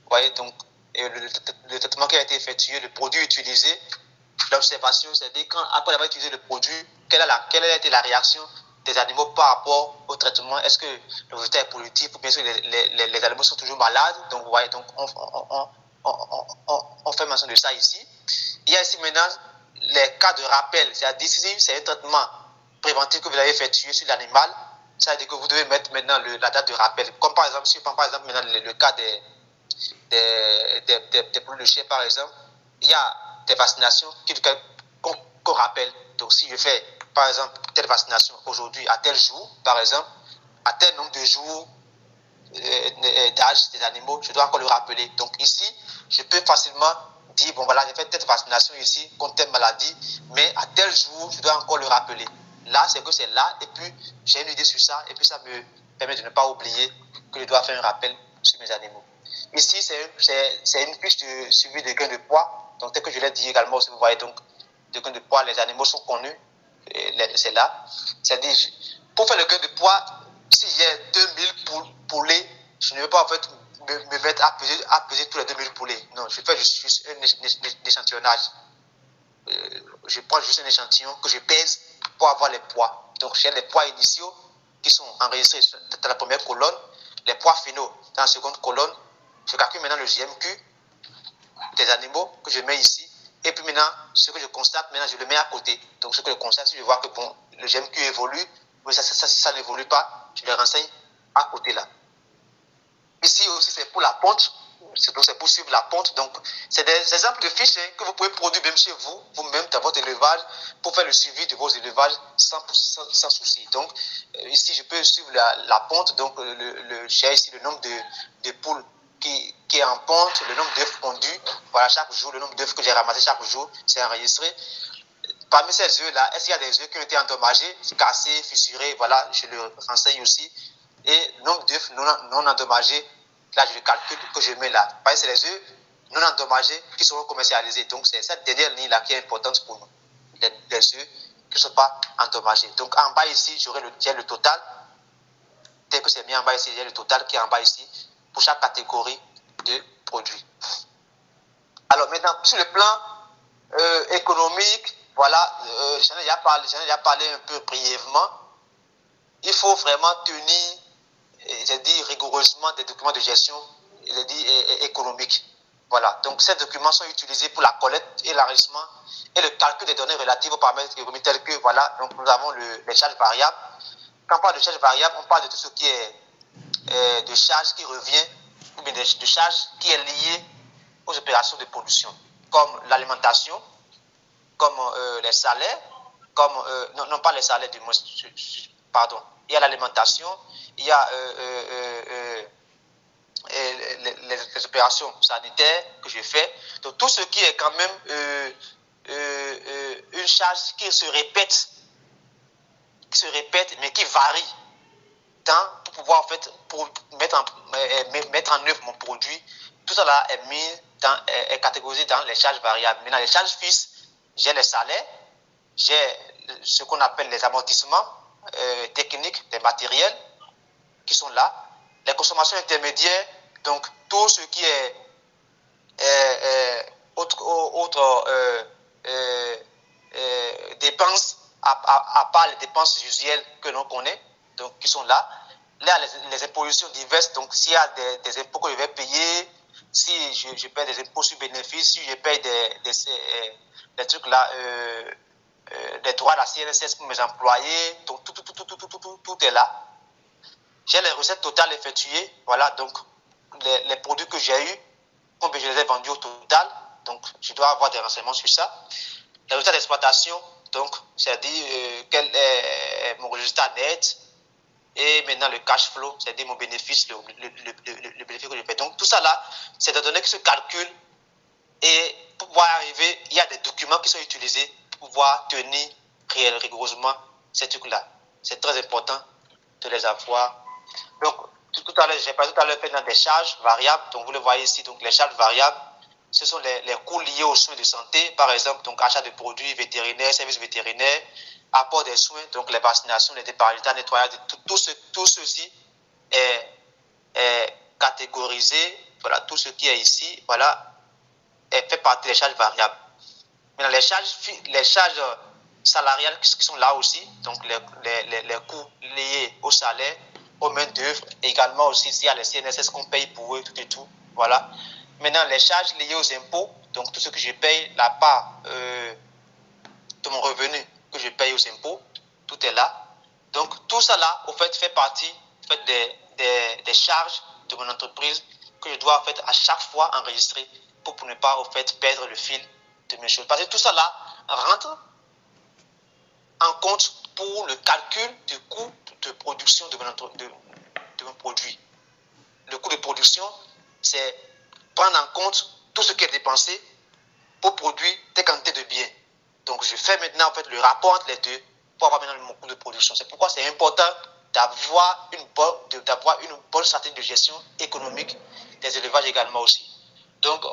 D: Vous voyez, donc, et le traitement qui a été effectué, le produit utilisé, l'observation, c'est-à-dire après avoir utilisé le produit, quelle a été la réaction des animaux par rapport au traitement? Est-ce que le résultat est positif ou bien sûr les animaux sont toujours malades? Donc, vous voyez, donc on fait mention de ça ici. Il y a ici maintenant les cas de rappel, c'est-à-dire si c'est un traitement préventif que vous avez effectué sur l'animal, ça veut dire que vous devez mettre maintenant la date de rappel. Comme par exemple, si je prends par exemple maintenant le cas des poules de chien par exemple, il y a des vaccinations qu'on rappelle. Donc si je fais par exemple telle vaccination aujourd'hui à tel jour, par exemple, à tel nombre de jours d'âge des animaux, je dois encore le rappeler. Donc ici, je peux facilement dire, bon voilà, j'ai fait telle vaccination ici contre telle maladie, mais à tel jour, je dois encore le rappeler. Là, c'est que c'est là, et puis j'ai une idée sur ça, et puis ça me permet de ne pas oublier que je dois faire un rappel sur mes animaux. Ici, c'est une fiche de suivi de gain de poids. Donc, tel que je l'ai dit également, si vous voyez, donc, de gain de poids, les animaux sont connus. C'est là. C'est-à-dire, pour faire le gain de poids, si j'ai 2000 poulets, je ne vais pas en fait me mettre à peser tous les 2000 poulets. Non, je fais juste un échantillonnage. Je prends juste un échantillon que je pèse pour avoir les poids. Donc, j'ai les poids initiaux qui sont enregistrés dans la première colonne, les poids finaux dans la seconde colonne. Je calcule maintenant le GMQ des animaux que je mets ici. Et puis maintenant, ce que je constate, maintenant je le mets à côté. Donc ce que je constate, si je vois que bon, le GMQ évolue, mais ça n'évolue pas, je le renseigne à côté là. Ici aussi, c'est pour la ponte. C'est pour suivre la ponte. Donc, c'est des exemples de fiches que vous pouvez produire même chez vous, vous-même dans votre élevage, pour faire le suivi de vos élevages sans souci. Donc, ici, je peux suivre la ponte. Donc, j'ai ici le nombre de poules qui est en ponte, le nombre d'œufs pondus. Voilà, chaque jour, le nombre d'œufs que j'ai ramassés chaque jour, c'est enregistré. Parmi ces œufs-là, est-ce qu'il y a des œufs qui ont été endommagés, cassés, fissurés? Voilà, je le renseigne aussi. Et le nombre d'œufs non endommagés, là, je le calcule que je mets là. Parce que c'est les œufs non endommagés qui seront commercialisés. Donc, c'est cette dernière ligne-là qui est importante pour nous. Les œufs qui ne sont pas endommagés. Donc, en bas ici, j'ai le total. Tel que c'est mis en bas ici, j'ai le total qui est en bas ici pour chaque catégorie de produits. Alors, maintenant, sur le plan économique, voilà, j'en ai déjà parlé un peu brièvement. Il faut vraiment tenir, j'ai dit rigoureusement, des documents de gestion économique. Voilà, donc ces documents sont utilisés pour la collecte et l'enregistrement et le calcul des données relatives aux paramètres économiques tels que, voilà, donc nous avons les charges variables. Quand on parle de charges variables, on parle de tout ce qui est de charges qui revient, ou bien de charges qui est liée aux opérations de production, comme l'alimentation, comme les salaires, comme, non pas les salaires du moins, pardon, il y a l'alimentation, il y a les opérations sanitaires que je fais. Donc tout ce qui est quand même une charge qui se répète mais qui varie pour pouvoir en fait pour mettre en œuvre mon produit. Tout ça là est mis est catégorisé dans les charges variables. Maintenant les charges fixes, j'ai les salaires, j'ai ce qu'on appelle les amortissements techniques des matériels qui sont là, les consommations intermédiaires, donc tout ce qui est autres dépenses, à part les dépenses usuelles que l'on connaît, donc qui sont là. Là, les impositions diverses, donc s'il y a des impôts que je vais payer, si je paye des impôts sur bénéfice, si je paye des trucs là, des droits à la CNSS pour mes employés, donc tout est là. J'ai les recettes totales effectuées, voilà, donc les produits que j'ai eus, combien je les ai vendus au total, donc je dois avoir des renseignements sur ça. Les résultats d'exploitation, donc c'est-à-dire quel est mon résultat net, et maintenant le cash flow, c'est-à-dire mon bénéfice, le bénéfice que je fais. Donc tout ça là, c'est des données qui se calculent, et pour pouvoir arriver, il y a des documents qui sont utilisés pour pouvoir tenir rigoureusement ces trucs-là. C'est très important de les avoir. Donc tout à l'heure, j'ai parlé tout à l'heure dans des charges variables, donc vous le voyez ici, donc les charges variables, ce sont les coûts liés aux soins de santé, par exemple, donc achat de produits vétérinaires, services vétérinaires, apport des soins, donc les vaccinations, les déparasitats, nettoyage, tout ceci est catégorisé, voilà, tout ce qui est ici, voilà, fait partie des charges variables. Maintenant, les charges salariales qui sont là aussi, donc les coûts liés au salaire, aux main d'œuvre, également aussi s'il y a les CNSS qu'on paye pour eux, tout et tout, voilà. Maintenant, les charges liées aux impôts, donc tout ce que je paye, la part de mon revenu que je paye aux impôts, tout est là. Donc tout ça là, au fait, fait partie des charges de mon entreprise que je dois en fait à chaque fois enregistrer pour ne pas au fait perdre le fil de mes choses. Parce que tout ça là rentre en compte pour le calcul du coût de production de mon produit. Le coût de production, c'est prendre en compte tout ce qui est dépensé pour produire des quantités de biens. Donc je fais maintenant en fait le rapport entre les deux pour avoir maintenant mon coût de production. C'est pourquoi c'est important d'avoir une bonne stratégie de gestion économique des élevages également aussi. Donc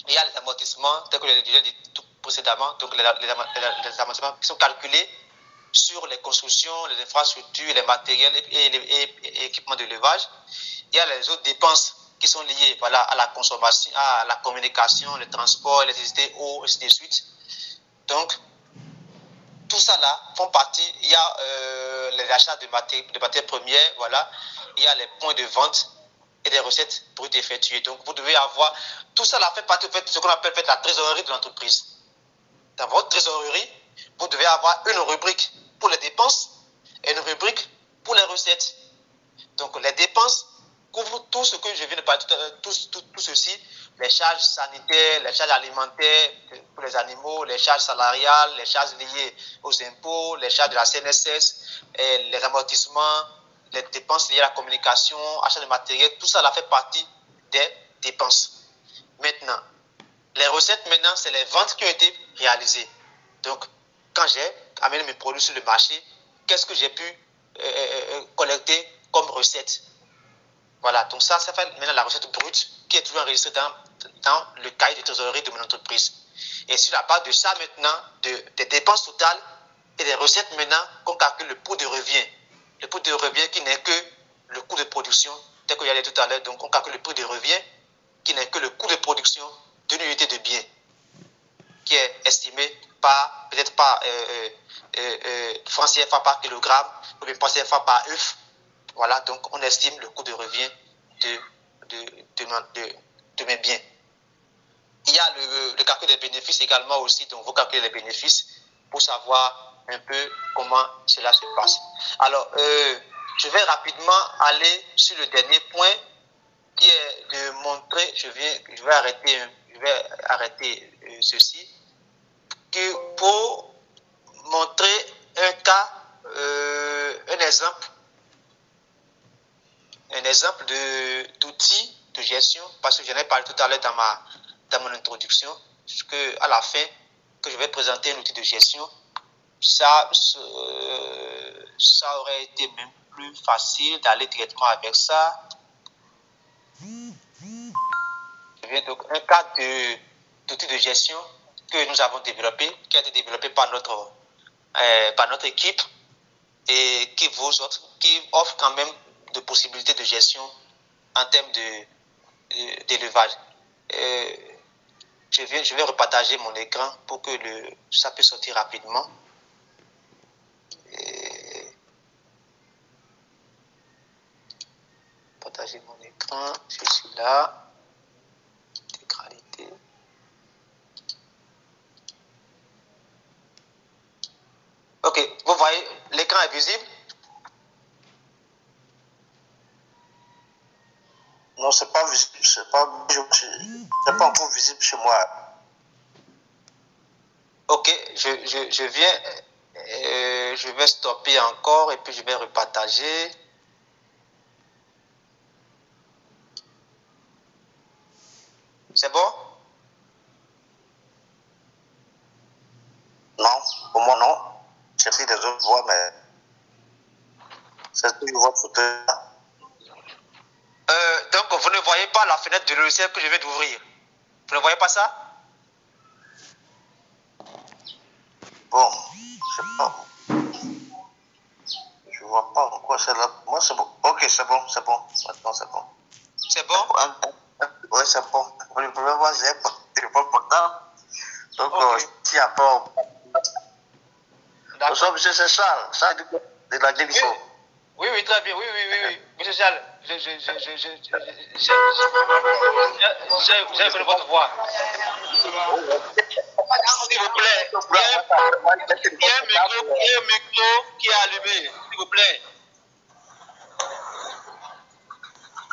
D: il y a les amortissements, tel que je l'ai déjà dit tout précédemment, donc les amortissements qui sont calculés sur les constructions, les infrastructures, les matériels et équipements d'élevage. Il y a les autres dépenses qui sont liées, voilà, à la consommation, à la communication, le transport, l'électricité, eau, ainsi de suite. Donc, tout ça là font partie. Il y a les achats de matières premières, voilà. Il y a les points de vente et des recettes brutes effectuées. Donc, vous devez avoir tout ça là fait partie de ce qu'on appelle la trésorerie de l'entreprise. Dans votre trésorerie, vous devez avoir une rubrique pour les dépenses et une rubrique pour les recettes. Donc, les dépenses couvrent tout ce que je viens de parler tout à l'heure, tout ceci, les charges sanitaires, les charges alimentaires pour les animaux, les charges salariales, les charges liées aux impôts, les charges de la CNSS, les amortissements, les dépenses liées à la communication, achat de matériel, tout ça là fait partie des dépenses. Maintenant, les recettes, maintenant, c'est les ventes qui ont été réalisées. Donc, quand j'ai amené mes produits sur le marché, qu'est-ce que j'ai pu collecter comme recette? Voilà, donc ça fait maintenant la recette brute qui est toujours enregistrée dans le cahier de trésorerie de mon entreprise. Et sur la base de ça maintenant, des dépenses totales et des recettes maintenant, qu'on calcule le coût de revient. Le coût de revient qui n'est que le coût de production, tel que j'allais tout à l'heure, donc on calcule le prix de revient qui n'est que le coût de production d'une unité de bien, qui est estimé peut-être par francs CFA par kilogramme, ou bien francs CFA par œuf. Voilà, donc on estime le coût de revient de mes biens. Il y a le calcul des bénéfices également aussi, donc vous calculez les bénéfices pour savoir un peu comment cela se passe. Alors, je vais rapidement aller sur le dernier point qui est de montrer, je vais arrêter ceci, que pour montrer un cas, un exemple d'outils de gestion, parce que j'en ai parlé tout à l'heure dans mon introduction, à la fin, que je vais présenter un outil de gestion, ça aurait été même plus facile d'aller directement avec ça. Donc, un cas d'outil de gestion que nous avons développé, qui a été développé par notre équipe et qui offre quand même de possibilités de gestion en termes d'élevage. je vais repartager mon écran pour que ça puisse sortir rapidement. Partager mon écran, je suis là. Intégralité. Ok, vous voyez, l'écran est visible?
E: Non, c'est pas visible, c'est pas encore visible chez moi.
D: Ok, je viens, je vais stopper encore et puis je vais repartager. C'est bon?
E: Non, pour moi non. J'ai pris des autres voix, mais c'est toujours votre photo.
D: Donc, vous ne voyez pas la fenêtre de logiciel que je viens d'ouvrir. Vous ne voyez pas ça?
E: Bon, je sais pas. Je vois pas pourquoi c'est là. Moi, c'est bon. Ok, c'est bon, c'est bon. Maintenant, c'est bon.
D: C'est bon?
E: Oui, c'est bon. Le problème, moi, j'ai pas de téléphone portable. Donc, si après, bonsoir, monsieur Charles de la Guinée-Bissau.
D: Oui, très bien. Oui. Monsieur Charles, j'ai reconnu votre voix. S'il vous plaît, il y a un micro qui est allumé, s'il vous plaît.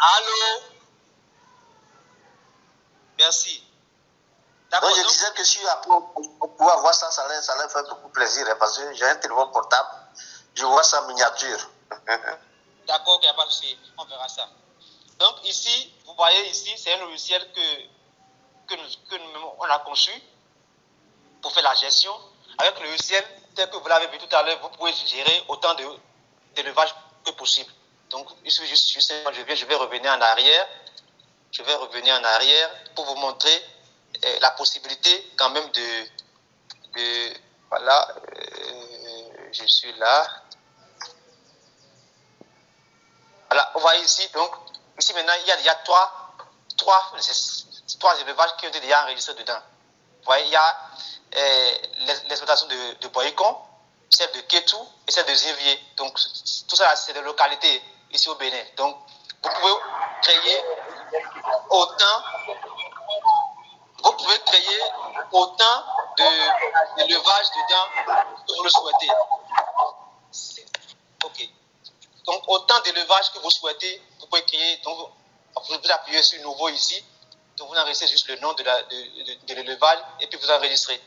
D: Allô? Merci.
E: Donc, je disais que si après on pouvait avoir ça, ça allait faire beaucoup plaisir, hein, parce que j'ai un téléphone portable, je vois ça miniature.
D: D'accord, il n'y a pas de souci, on verra ça. Donc ici, vous voyez ici, c'est un logiciel que on a conçu pour faire la gestion. Avec le logiciel, tel que vous l'avez vu tout à l'heure, vous pouvez gérer autant d'élevage que possible. Donc, je vais revenir en arrière. Je vais revenir en arrière pour vous montrer la possibilité quand même voilà, je suis là. Voilà, vous voyez ici, donc, ici maintenant, il y a déjà trois élevages qui ont été déjà enregistrés dedans. Vous voyez, il y a l'exploitation de Boycon, celle de Ketou et celle de Zivier. Donc, tout ça, c'est des localités ici au Bénin. Donc, vous pouvez créer autant d'élevage dedans que vous le souhaitez. Ok. Donc, autant d'élevage que vous souhaitez, vous pouvez créer. Donc, vous appuyez sur nouveau ici. Donc, vous enregistrez juste le nom de l'élevage et puis vous enregistrez.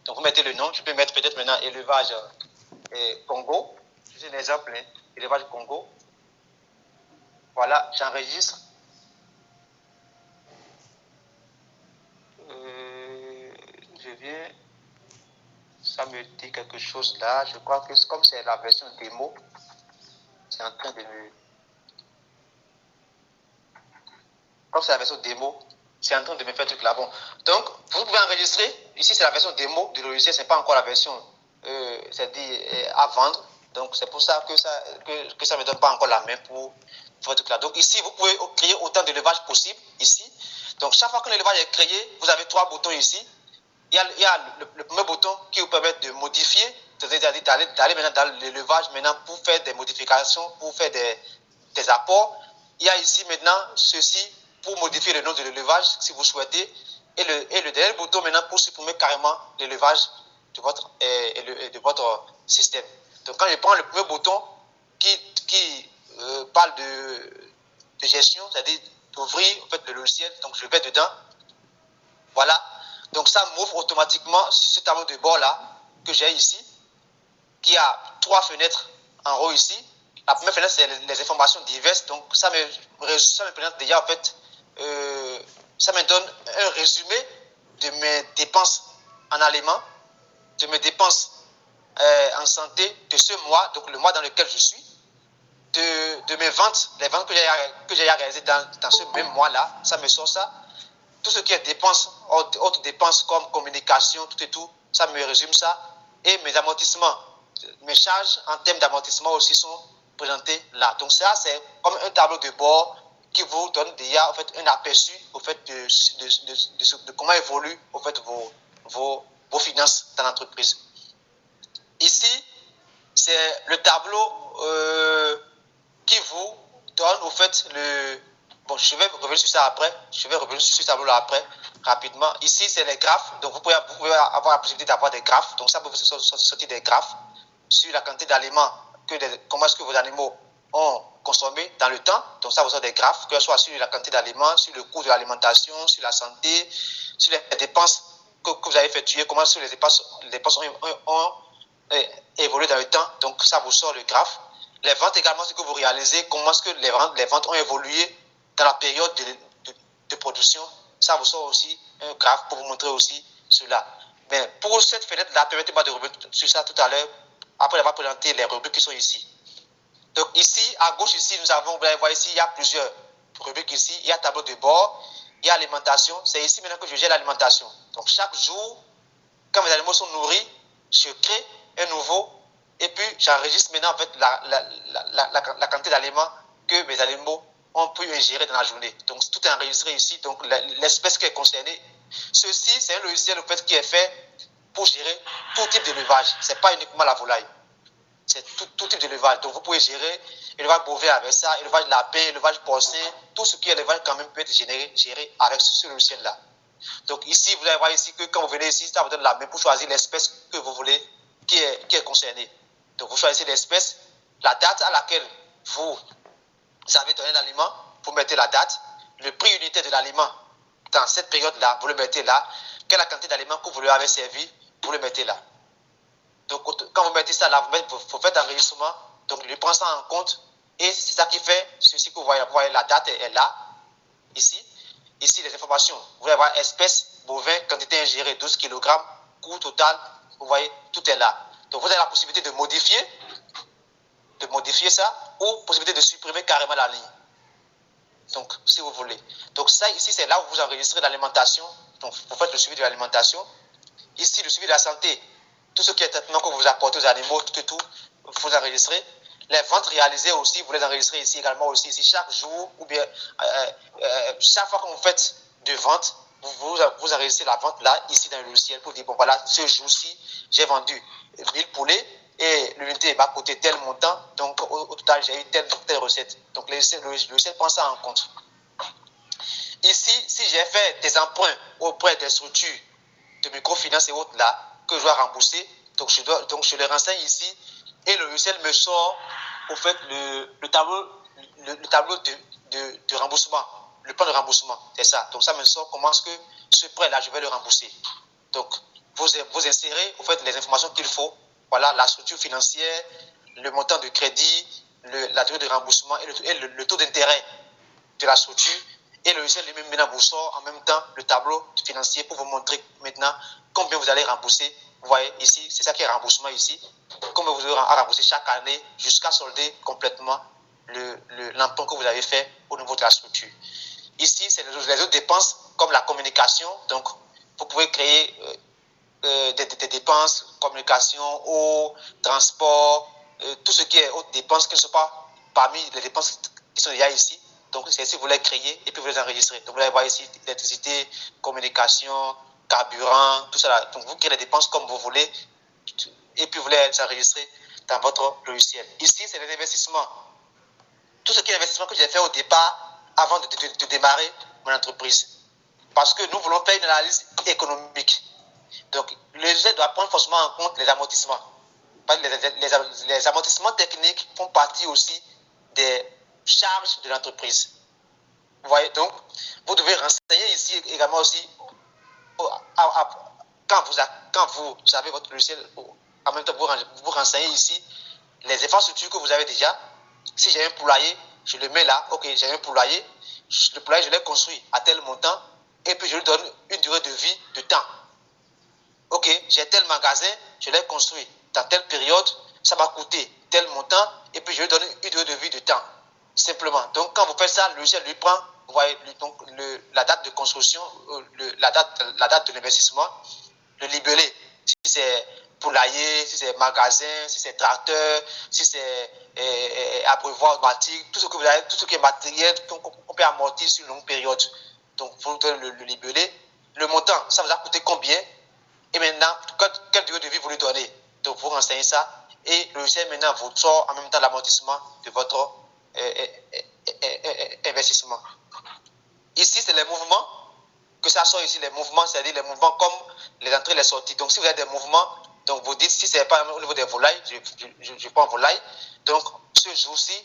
D: Donc, vous mettez le nom. Je peux mettre peut-être maintenant élevage Congo. C'est un exemple, hein, élevage Congo. Voilà, j'enregistre. Je viens. Ça me dit quelque chose là. Je crois que comme c'est la version démo, c'est en train de me. Comme c'est la version démo, c'est en train de me faire truc là. Bon. Donc, vous pouvez enregistrer. Ici, c'est la version démo du logiciel. Ce n'est pas encore la version c'est-à-dire à vendre. Donc, c'est pour ça que ça ne me donne pas encore la main pour faire truc là. Donc, ici, vous pouvez créer autant d'élevage possible. Ici. Donc, chaque fois que l'élevage est créé, vous avez 3 boutons ici. Il y a le premier bouton qui vous permet de modifier, c'est-à-dire d'aller maintenant dans l'élevage maintenant pour faire des modifications, pour faire des apports. Il y a ici maintenant ceci pour modifier le nom de l'élevage si vous souhaitez. Et le dernier bouton maintenant pour supprimer carrément l'élevage de votre système. Donc quand je prends le premier bouton qui parle de gestion, c'est-à-dire d'ouvrir en fait, le logiciel, donc je vais dedans. Voilà. Donc ça m'ouvre automatiquement ce tableau de bord là que j'ai ici, qui a 3 fenêtres en haut ici. La première fenêtre c'est les informations diverses, donc ça me présente déjà en fait, ça me donne un résumé de mes dépenses en aliments, de mes dépenses en santé de ce mois, donc le mois dans lequel je suis, de mes ventes, les ventes que j'ai réalisées dans ce même mois là, ça me sort ça. Tout ce qui est dépenses, autres dépenses comme communication, tout et tout, ça me résume ça. Et mes amortissements, mes charges en termes d'amortissement aussi sont présentées là. Donc ça, c'est comme un tableau de bord qui vous donne déjà en fait, un aperçu au fait, de comment évoluent en fait, vos finances dans l'entreprise. Ici, c'est le tableau qui vous donne au fait le... Bon, je vais revenir sur ça après. Je vais revenir sur ce tableau-là après, rapidement. Ici, c'est les graphes. Donc, vous pouvez avoir la possibilité d'avoir des graphes. Donc, ça peut vous sortir des graphes sur la quantité d'aliments, comment est-ce que vos animaux ont consommé dans le temps. Donc, ça vous sort des graphes, que ce soit sur la quantité d'aliments, sur le coût de l'alimentation, sur la santé, sur les dépenses que vous avez effectuées, comment est-ce que les dépenses ont évolué dans le temps. Donc, ça vous sort le graphe. Les ventes également, ce que vous réalisez, comment est-ce que les ventes ont évolué dans la période de production. Ça vous sort aussi un graphe pour vous montrer aussi cela. Mais pour cette fenêtre-là, permettez-moi de revenir sur ça tout à l'heure, après avoir présenté les rubriques qui sont ici. Donc ici, à gauche, ici, nous avons, vous allez voir ici, il y a plusieurs rubriques ici. Il y a tableau de bord, il y a alimentation. C'est ici maintenant que je gère l'alimentation. Donc chaque jour, quand mes animaux sont nourris, je crée un nouveau et puis j'enregistre maintenant en fait la quantité d'aliments que mes animaux ont pu ingérer dans la journée. Donc tout est enregistré ici, donc l'espèce qui est concernée. Ceci, c'est un logiciel en fait, qui est fait pour gérer tout type d'élevage. Ce n'est pas uniquement la volaille. C'est tout type d'élevage. Donc vous pouvez gérer élevage bovin avec ça, élevage lapin, élevage porcin, tout ce qui est élevage quand même peut être géré avec ce logiciel-là. Donc ici, vous allez voir ici que quand vous venez ici, ça vous donne la main pour choisir l'espèce que vous voulez qui est concernée. Donc vous choisissez l'espèce, la date à laquelle vous avez donné l'aliment, vous mettez la date, le prix unité de l'aliment dans cette période-là, vous le mettez là, quelle est la quantité d'aliments que vous lui avez servi, vous le mettez là. Donc quand vous mettez ça là, vous faites l'enregistrement, donc il prend ça en compte et c'est ça qui fait ceci que vous voyez la date est là, ici. Ici, les informations, vous allez voir espèce, bovin, quantité ingérée, 12 kg, coût total, vous voyez, tout est là. Donc, vous avez la possibilité de modifier ça ou possibilité de supprimer carrément la ligne. Donc, si vous voulez. Donc, ça, ici, c'est là où vous enregistrez l'alimentation. Donc, vous faites le suivi de l'alimentation. Ici, le suivi de la santé. Tout ce qui est traitement que vous apportez aux animaux, tout, vous enregistrez. Les ventes réalisées aussi, vous les enregistrez ici également aussi. Ici, chaque jour, ou bien chaque fois que vous faites de vente, vous enregistrez la vente là, ici dans le logiciel, pour dire, bon voilà, ce jour-ci, j'ai vendu 1000 poulets et l'unité m'a coûté tel montant, donc au total, j'ai eu telle recette. Donc le logiciel prend ça en compte. Ici, si j'ai fait des emprunts auprès des structures de microfinance et autres là, que je dois rembourser, donc je les renseigne ici, et le logiciel me sort au fait le tableau de remboursement, le plan de remboursement, c'est ça. Donc ça me sort comment est-ce que ce prêt-là, je vais le rembourser. Donc vous insérez au fait les informations qu'il faut, voilà, la structure financière, le montant de crédit, la durée de remboursement et le taux d'intérêt de la structure. Et le logiciel lui-même maintenant vous sort en même temps le tableau financier pour vous montrer maintenant combien vous allez rembourser. Vous voyez ici, c'est ça qui est remboursement ici. Combien vous aurez à rembourser chaque année jusqu'à solder complètement l'emprunt que vous avez fait au niveau de la structure. Ici, c'est les autres dépenses comme la communication. Donc, vous pouvez créer des dépenses, communication, eau, transport, tout ce qui est autres dépenses qui ne sont pas parmi les dépenses qui sont déjà ici. Donc, c'est ici vous les créez et puis vous les enregistrez. Donc, vous allez voir ici électricité, communication, carburant, tout ça. Là. Donc, vous créez les dépenses comme vous voulez et puis vous les enregistrez dans votre logiciel. Ici, c'est les investissements. Tout ce qui est investissement que j'ai fait au départ avant de démarrer mon entreprise. Parce que nous voulons faire une analyse économique. Donc, le logiciel doit prendre forcément en compte les amortissements. Les amortissements techniques font partie aussi des charges de l'entreprise. Vous voyez, donc, vous devez renseigner ici également aussi, quand vous avez votre logiciel, en même temps, vous renseignez ici les infrastructures que vous avez déjà. Si j'ai un poulailler, je le mets là, ok, j'ai un poulailler, le poulailler, je l'ai construit à tel montant, et puis je lui donne une durée de vie de temps. Ok, j'ai tel magasin, je l'ai construit dans telle période, ça m'a coûté tel montant, et puis je lui donne une durée de vie de temps. Simplement. Donc, quand vous faites ça, le logiciel lui prend, vous voyez, donc, la date de construction, la date de l'investissement, le libellé. Si c'est poulailler, si c'est magasin, si c'est tracteur, si c'est abreuvoir automatique, tout ce que vous avez, tout ce qui est matériel qu'on peut amortir sur une longue période. Donc, vous devez le libeller. Le montant, ça vous a coûté combien? Et maintenant, quelle durée de vie vous lui donnez? Donc, vous renseignez ça. Et le logiciel maintenant vous sort en même temps l'amortissement de votre investissement. Ici, c'est les mouvements. Que ça sort ici, les mouvements, c'est-à-dire les mouvements comme les entrées et les sorties. Donc, si vous avez des mouvements, donc vous dites, si ce n'est pas au niveau des volailles, je prends volaille. Donc, ce jour-ci,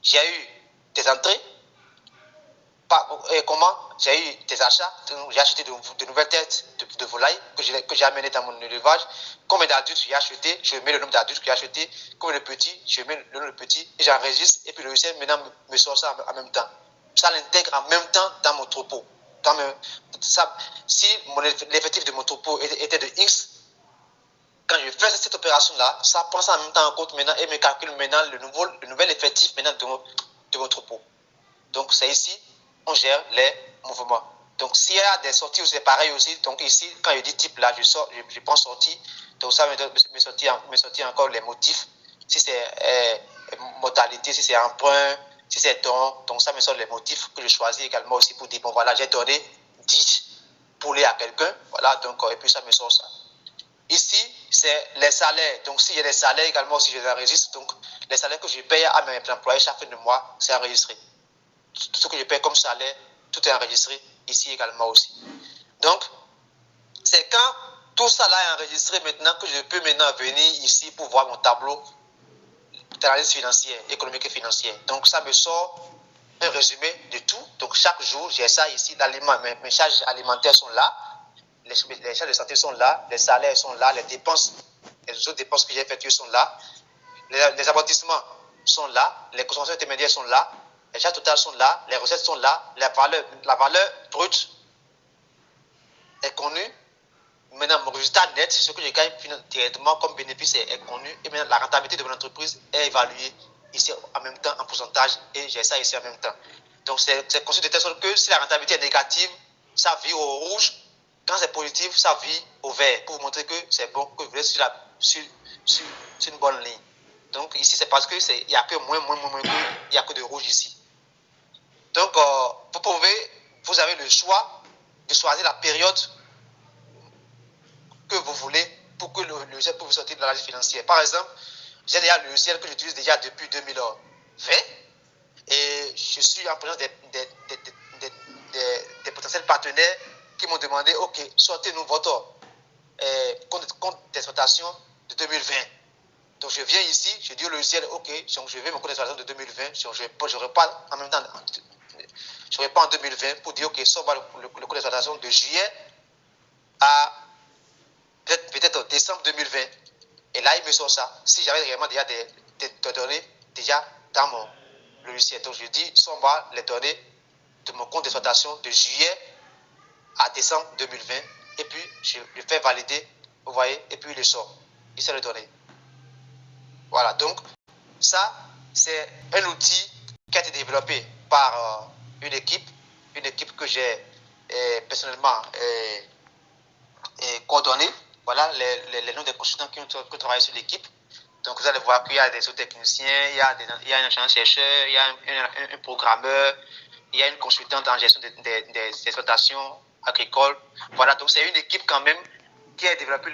D: j'ai eu des entrées. Comment? J'ai eu des achats. J'ai acheté de nouvelles têtes de volailles que j'ai amenées dans mon élevage. Combien d'adultes j'ai acheté? Je mets le nombre d'adultes que j'ai acheté. Combien de petits? Je mets le nombre de petits. Et j'enregistre. Et puis le logiciel maintenant me sort ça en même temps. Ça l'intègre en même temps dans mon troupeau. Si l'effectif de mon troupeau était de X, quand je fais cette opération-là, ça prend ça en même temps en compte maintenant et me calcule maintenant le nouvel effectif maintenant de mon troupeau. Donc c'est ici, on gère les mouvements. Donc s'il y a des sorties, c'est pareil aussi. Donc ici, quand je dis type là, je prends sortie. Donc ça me sortit encore les motifs. Si c'est modalité, si c'est emprunt, si c'est don, donc ça me sort les motifs que je choisis également aussi pour dire, bon voilà, j'ai donné 10 poulets à quelqu'un, voilà, donc, et puis ça me sort ça. Ici, c'est les salaires, donc s'il y a des salaires également aussi, je les enregistre, donc les salaires que je paye à mes employés chaque fin de mois, c'est enregistré. Tout ce que je paye comme salaire, tout est enregistré ici également aussi. Donc, c'est quand tout ça là est enregistré maintenant que je peux maintenant venir ici pour voir mon tableau d'analyse financière, économique et financière. Donc, ça me sort un résumé de tout. Donc, chaque jour, j'ai ça ici. Mes charges alimentaires sont là. Les charges de santé sont là. Les salaires sont là. Les dépenses, les autres dépenses que j'ai effectuées sont là. Les amortissements sont là. Les consommations intermédiaires sont là. Les charges totales sont là. Les recettes sont là. La valeur brute est connue. Maintenant, mon résultat net, ce que je gagne directement comme bénéfice est connu. Et maintenant, la rentabilité de mon entreprise est évaluée ici en même temps en pourcentage. Et j'ai ça ici en même temps. Donc, c'est conçu de telle sorte que si la rentabilité est négative, ça vire au rouge. Quand c'est positif, ça vire au vert. Pour vous montrer que c'est bon, que vous êtes sur une bonne ligne. Donc, ici, c'est parce qu'il n'y a que moins, il n'y a que de rouge ici. Donc, vous avez le choix de choisir la période que vous voulez pour que le logiciel puisse vous sortir de l'analyse financière. Par exemple, j'ai déjà le logiciel que j'utilise déjà depuis 2020 et je suis en présence des potentiels partenaires qui m'ont demandé, ok, sortez-nous votre compte d'exploitation de 2020. Donc je viens ici, je dis au logiciel, ok, donc je vais mon compte d'exploitation de 2020, je repars en même temps, je repars en 2020 pour dire, ok, sort le compte d'exploitation de juillet à peut-être décembre 2020. Et là, il me sort ça. Si j'avais réellement déjà des données déjà dans mon logiciel. Donc, je dis, sors-moi les données de mon compte d'exploitation de juillet à décembre 2020. Et puis, je le fais valider, vous voyez, et puis il le sort. Il sait les données. Voilà, donc, ça, c'est un outil qui a été développé par une équipe que j'ai personnellement coordonnée. Voilà les noms des consultants qui ont travaillé sur l'équipe. Donc, vous allez voir qu'il y a des autres techniciens, il y a un chercheur, il y a un programmeur, il y a une consultante en gestion des exploitations agricoles. Voilà, donc c'est une équipe quand même qui a développé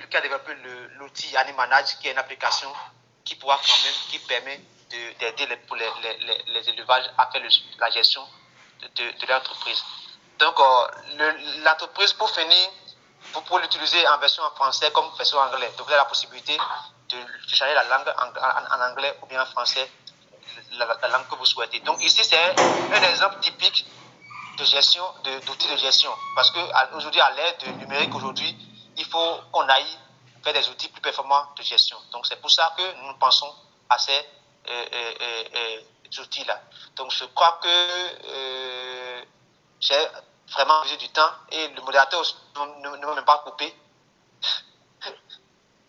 D: l'outil Animanage, qui est une application qui permet d'aider les élevages à faire la gestion de l'entreprise. Donc, l'entreprise, pour finir, vous pouvez l'utiliser en version en français comme version en anglais. Donc, vous avez la possibilité de changer la langue en anglais ou bien en français, la langue que vous souhaitez. Donc, ici, c'est un exemple typique de gestion, d'outils de gestion. Parce qu'aujourd'hui, à l'ère du numérique, aujourd'hui, il faut qu'on aille vers des outils plus performants de gestion. Donc, c'est pour ça que nous pensons à ces outils-là. Donc, je crois que j'ai vraiment besoin du temps et le modérateur ne m'a même pas coupé.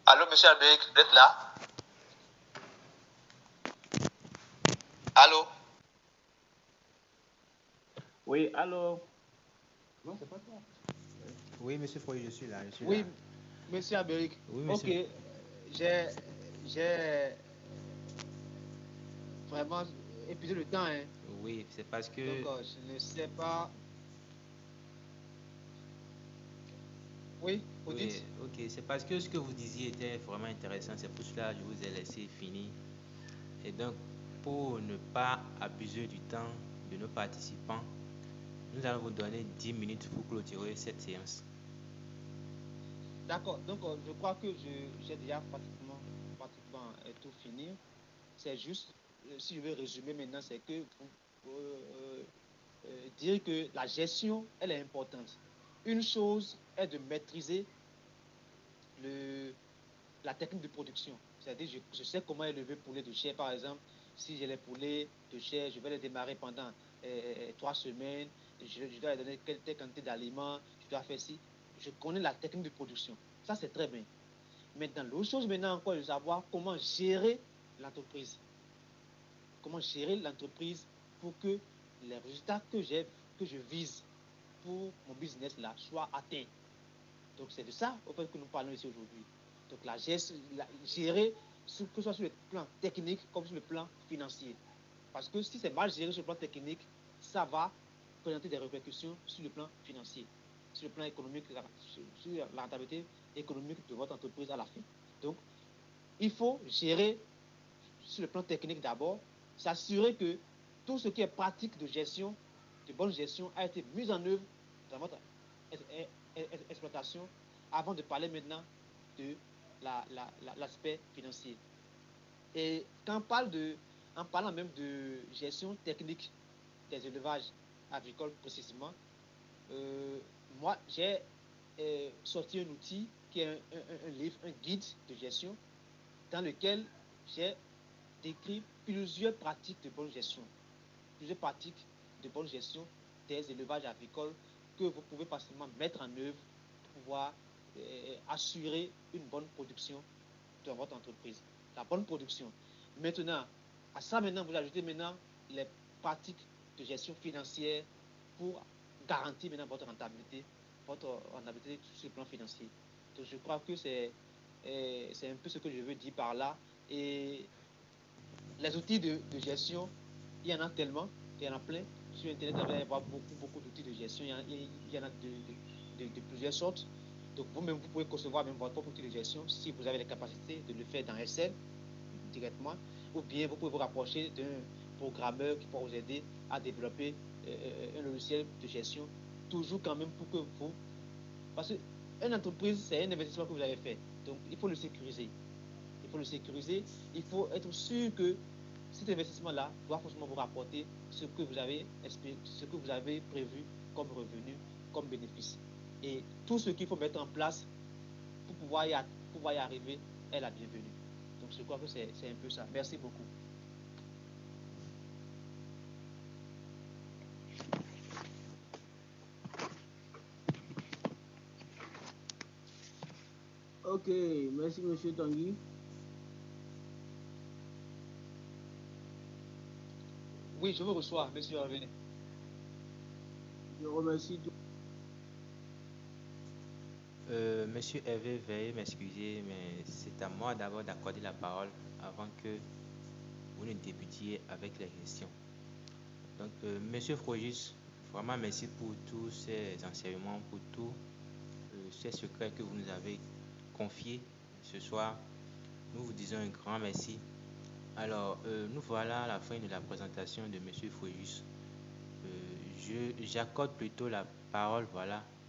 D: Allô, monsieur Albéric, vous êtes là? Allô?
F: Oui, allô?
B: Non, c'est pas toi. Oui, monsieur Foy, je suis là.
F: Oui, monsieur Albéric.
B: Oui, monsieur.
F: Ok.
C: j'ai vraiment épuisé le temps. Hein.
B: Oui, c'est parce que...
C: Donc, je ne sais pas... Oui, vous
B: Oui,
C: dites?
B: ok, c'est parce que ce que vous disiez était vraiment intéressant, c'est pour cela que je vous ai laissé finir. Et donc, pour ne pas abuser du temps de nos participants, nous allons vous donner 10 minutes pour clôturer cette séance.
C: D'accord, donc je crois que j'ai déjà pratiquement tout fini. C'est juste, si je veux résumer maintenant, c'est que dire que la gestion, elle est importante. Une chose est de maîtriser la technique de production. C'est-à-dire, je sais comment élever poulet de chair, par exemple. Si j'ai les poulets de chair, je vais les démarrer pendant 3 semaines. Je dois les donner telle quantité d'aliments. Je dois faire ci. Je connais la technique de production. Ça, c'est très bien. Maintenant, l'autre chose maintenant encore, c'est de savoir comment gérer l'entreprise. Comment gérer l'entreprise pour que les résultats que je vise pour mon business là soient atteints. Donc, c'est de ça au fait que nous parlons ici aujourd'hui. Donc, gérer, que ce soit sur le plan technique comme sur le plan financier. Parce que si c'est mal géré sur le plan technique, ça va présenter des répercussions sur le plan financier, sur le plan économique, sur la rentabilité économique de votre entreprise à la fin. Donc, il faut gérer sur le plan technique d'abord, s'assurer que tout ce qui est pratique de gestion, de bonne gestion, a été mis en œuvre dans votre exploitation avant de parler maintenant de l'aspect financier. Et quand en parlant même de gestion technique des élevages agricoles précisément, moi j'ai sorti un outil qui est un livre, un guide de gestion dans lequel j'ai décrit plusieurs pratiques de bonne gestion. Plusieurs pratiques de bonne gestion des élevages agricoles que vous pouvez facilement mettre en œuvre pour pouvoir assurer une bonne production dans votre entreprise. La bonne production. Maintenant, à ça maintenant, vous ajoutez maintenant les pratiques de gestion financière pour garantir maintenant votre rentabilité sur le plan financier. Donc je crois que c'est un peu ce que je veux dire par là. Et les outils de gestion, il y en a tellement, il y en a plein. Sur Internet, vous allez voir beaucoup d'outils de gestion. Il y en a de plusieurs sortes. Donc vous-même, vous pouvez concevoir même votre propre outil de gestion si vous avez les capacités de le faire dans Excel directement. Ou bien vous pouvez vous rapprocher d'un programmeur qui pourra vous aider à développer un logiciel de gestion. Toujours quand même pour que vous... Parce qu'une entreprise, c'est un investissement que vous avez fait. Donc il faut le sécuriser. Il faut le sécuriser. Il faut être sûr que cet investissement-là doit forcément vous rapporter ce que vous avez prévu comme revenu, comme bénéfice. Et tout ce qu'il faut mettre en place pour pouvoir y arriver est la bienvenue. Donc je crois que c'est un peu ça. Merci beaucoup.
F: Ok, merci Monsieur Tanguy.
C: Oui, je vous reçois, Monsieur Hervé.
F: Je remercie tout.
B: Monsieur Hervé, veuillez m'excuser, mais c'est à moi d'abord d'accorder la parole avant que vous ne débutiez avec les questions. Donc, Monsieur Frogis, vraiment merci pour tous ces enseignements, pour tous ces secrets que vous nous avez confiés ce soir. Nous vous disons un grand merci. Alors, nous voilà à la fin de la présentation de Monsieur Frogis. J'accorde plutôt la parole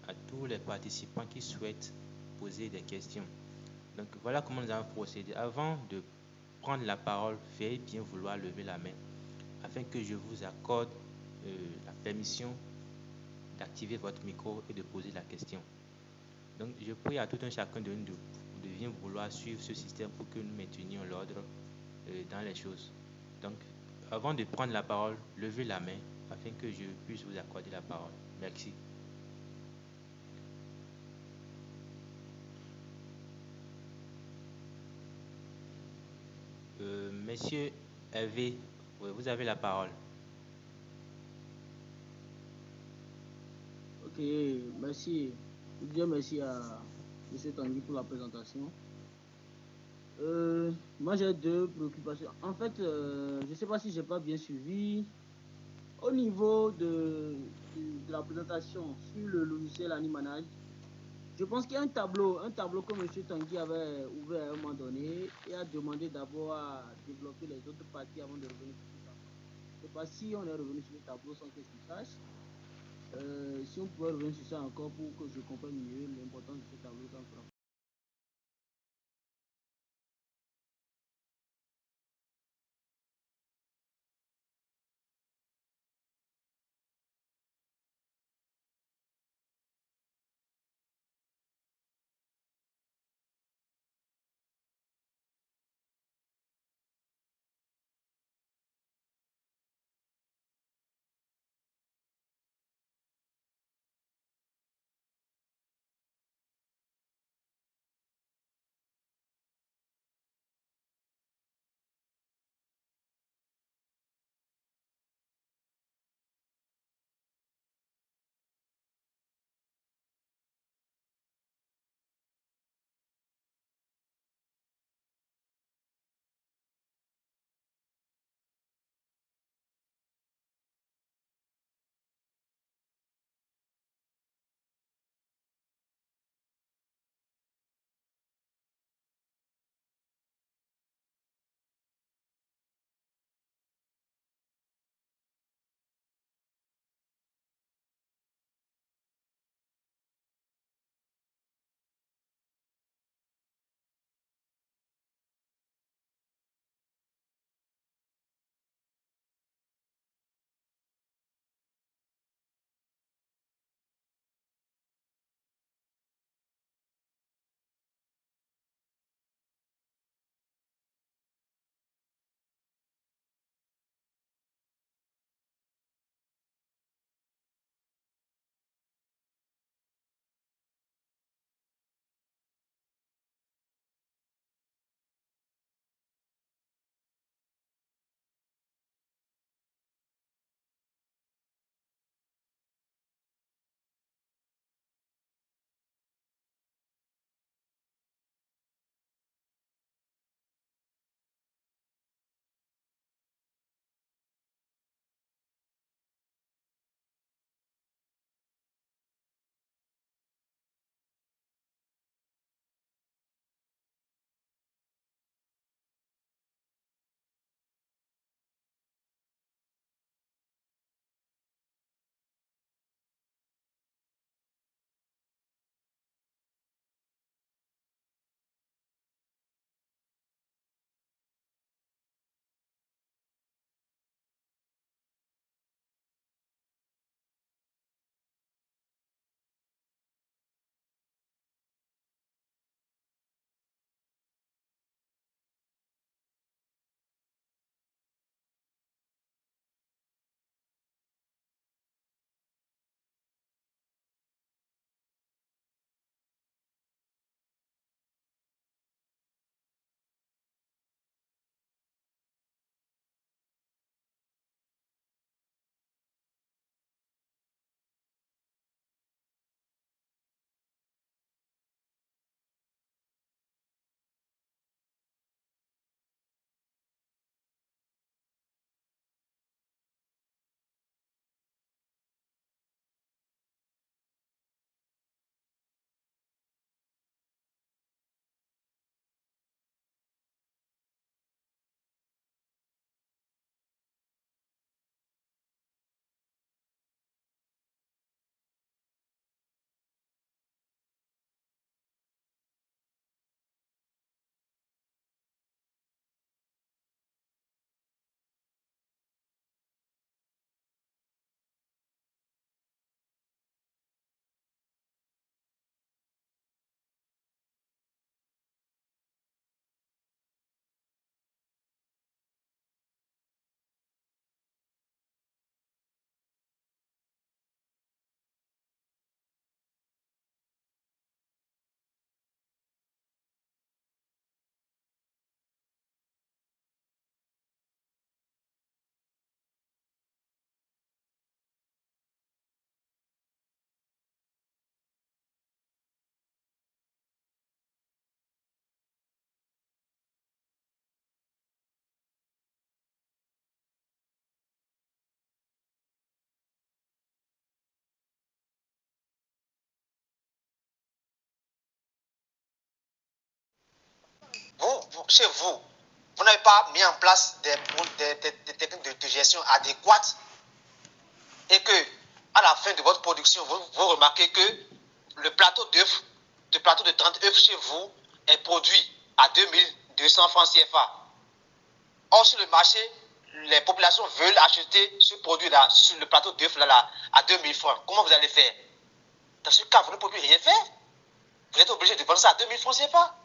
B: à tous les participants qui souhaitent poser des questions. Donc voilà comment nous allons procéder. Avant de prendre la parole, veuillez bien vouloir lever la main afin que je vous accorde la permission d'activer votre micro et de poser la question. Donc je prie à tout un chacun de nous de bien vouloir suivre ce système pour que nous maintenions l'ordre dans les choses. Donc avant de prendre la parole, levez la main afin que je puisse vous accorder la parole. Merci. Monsieur Hervé, vous avez la parole.
F: Ok, merci. Bien merci à M. Tanguy pour la présentation. Moi, j'ai deux préoccupations. En fait, je ne sais pas si j'ai pas bien suivi. Au niveau de la présentation sur le logiciel Animanage, je pense qu'il y a un tableau que M. Tanguy avait ouvert à un moment donné et a demandé d'abord à développer les autres parties avant de revenir sur ce tableau. Je ne sais pas si on est revenu sur ce tableau sans que je sache. Si on pouvait revenir sur ça encore pour que je comprenne mieux l'importance de ce tableau, ça me fera
D: chez vous, vous n'avez pas mis en place des techniques de gestion adéquates et que à la fin de votre production, vous remarquez que le plateau d'œufs, le plateau de 30 œufs chez vous est produit à 2200 francs CFA. Or, sur le marché, les populations veulent acheter ce produit-là, sur le plateau d'œufs là, à 2000 francs. Comment vous allez faire? Dans ce cas, vous ne pouvez rien faire. Vous êtes obligé de vendre ça à 2000 francs CFA.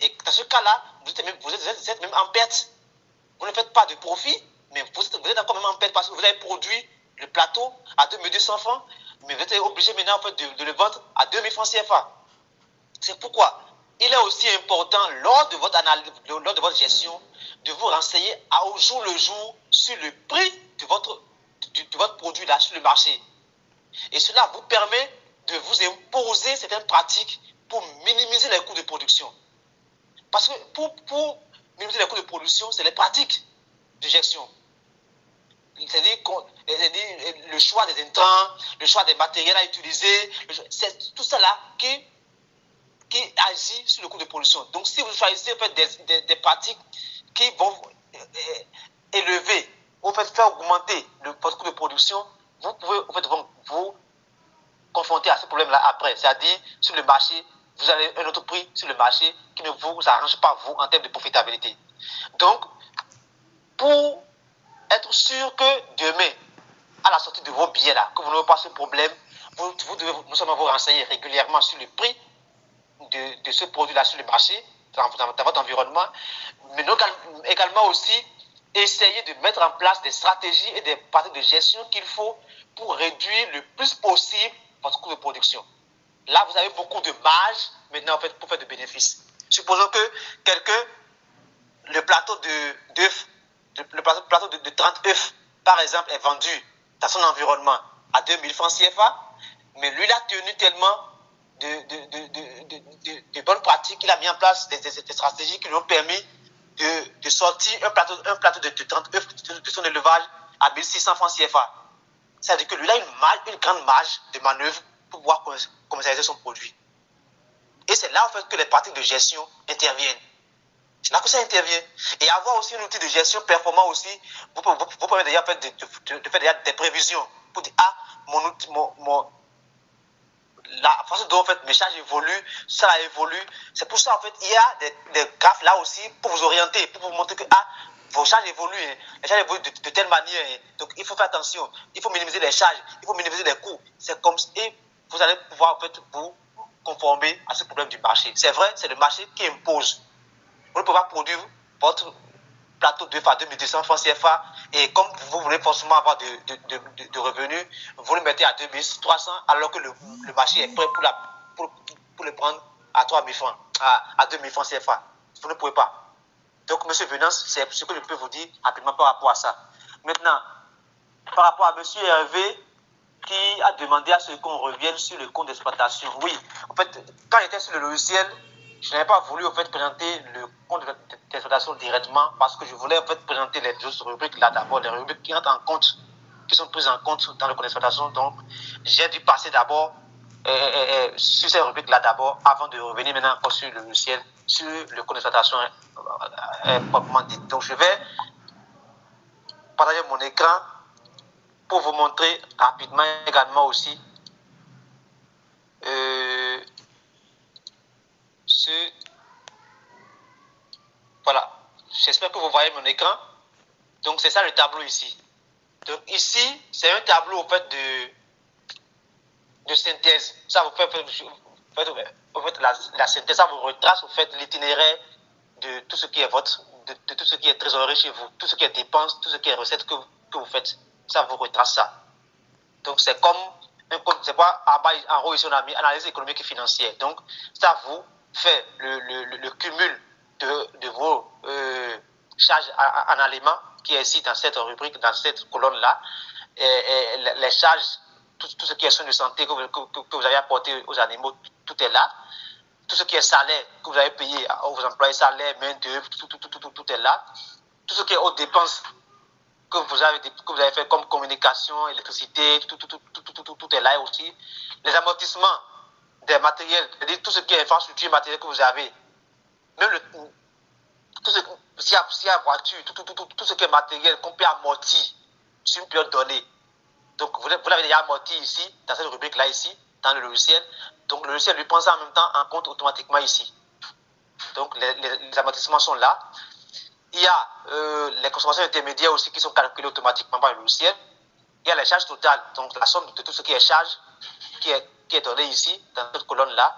D: Et dans ce cas-là, vous êtes même en perte. Vous ne faites pas de profit, mais vous êtes encore même en perte parce que vous avez produit le plateau à 2200 francs, mais vous êtes obligé maintenant en fait, de le vendre à 2000 francs CFA. C'est pourquoi il est aussi important lors de votre analyse, lors de votre gestion, de vous renseigner au jour le jour sur le prix de votre produit là sur le marché. Et cela vous permet de vous imposer certaines pratiques pour minimiser les coûts de production. Parce que pour minimiser les coûts de production, c'est les pratiques de gestion. C'est-à-dire le choix des intrants, le choix des matériels à utiliser, c'est tout ça là qui agit sur le coût de production. Donc si vous choisissez en fait, des pratiques qui vont élever, ou faire augmenter votre coût de production, vous pouvez en fait, vous confronter à ce problème-là après. C'est-à-dire sur le marché, vous avez un autre prix sur le marché qui ne vous arrange pas vous en termes de profitabilité. Donc, pour être sûr que demain, à la sortie de vos billets là, que vous n'aurez pas ce problème, vous devez non seulement vous renseigner régulièrement sur le prix de ce produit là sur le marché, dans votre environnement, mais également aussi essayer de mettre en place des stratégies et des pratiques de gestion qu'il faut pour réduire le plus possible votre coût de production. Là, vous avez beaucoup de marge maintenant en fait, pour faire de bénéfices. Supposons que quelqu'un, le plateau d'œufs, le plateau de 30 œufs, par exemple, est vendu dans son environnement à 2000 francs CFA, mais lui, il a tenu tellement de bonnes pratiques, il a mis en place des stratégies qui lui ont permis de sortir un plateau de 30 œufs de son élevage à 1600 francs CFA. C'est-à-dire que lui, il a une grande marge de manœuvre pour pouvoir commercialiser son produit. Et c'est là en fait que les pratiques de gestion interviennent. C'est là que ça intervient. Et avoir aussi un outil de gestion performant aussi, vous permet déjà de faire des prévisions pour dire, la façon dont en fait, mes charges évoluent, ça évolue. C'est pour ça en fait, il y a des graphes là aussi pour vous orienter, pour vous montrer que vos charges évoluent, les charges évoluent de telle manière. Donc il faut faire attention, il faut minimiser les charges, il faut minimiser les coûts. C'est comme et vous allez pouvoir en fait vous conformer à ce problème du marché. C'est vrai, c'est le marché qui impose. Vous ne pouvez pas produire votre plateau d'œufs à 2200 francs CFA et comme vous voulez forcément avoir de revenus, vous le mettez à 2300 alors que le marché est prêt pour le prendre à 3000 francs, à 2000 francs CFA. Vous ne pouvez pas. Donc, M. Venance, c'est ce que je peux vous dire rapidement par rapport à ça. Maintenant, par rapport à M. Hervé, qui a demandé à ce qu'on revienne sur le compte d'exploitation. Oui, en fait, quand j'étais sur le logiciel, je n'avais pas voulu en fait présenter le compte d'exploitation directement parce que je voulais en fait présenter les autres rubriques là d'abord, les rubriques qui rentrent en compte, qui sont prises en compte dans le compte d'exploitation. Donc, j'ai dû passer d'abord sur ces rubriques là d'abord avant de revenir maintenant encore sur le logiciel, sur le compte d'exploitation proprement dit. Donc, je vais partager mon écran pour vous montrer rapidement également aussi voilà, j'espère que vous voyez mon écran. Donc c'est ça le tableau ici. Donc ici, c'est un tableau en fait de synthèse. Ça vous fait la synthèse, ça vous retrace en fait l'itinéraire de tout ce qui est de tout ce qui est trésorerie chez vous, tout ce qui est dépenses, tout ce qui est recettes que vous faites. Ça vous retrace ça. Donc c'est comme c'est quoi en haut ici on a mis analyse économique et financière. Donc ça vous fait le cumul de vos charges en aliments qui est ici dans cette rubrique, dans cette colonne là, et les charges, tout ce qui est soins de santé que vous avez apporté aux animaux, tout est là. Tout ce qui est salaire que vous avez payé aux employés, salaire, main d'œuvre, tout est là. Tout ce qui est aux dépenses que vous avez fait comme communication, électricité, tout est là aussi. Les amortissements des matériels, c'est-à-dire tout ce qui est infrastructure matérielle que vous avez. Même s'il y a voiture, tout ce qui est matériel qu'on peut amortir sur une période donnée. Donc, vous l'avez déjà amorti ici, dans cette rubrique-là, ici, dans le logiciel. Donc, le logiciel lui prend ça en même temps en compte automatiquement ici. Donc, les amortissements sont là. Il y a les consommations intermédiaires aussi qui sont calculées automatiquement par le logiciel. Il y a les charges totales, donc la somme de tout ce qui est charge qui est donnée ici, dans cette colonne-là.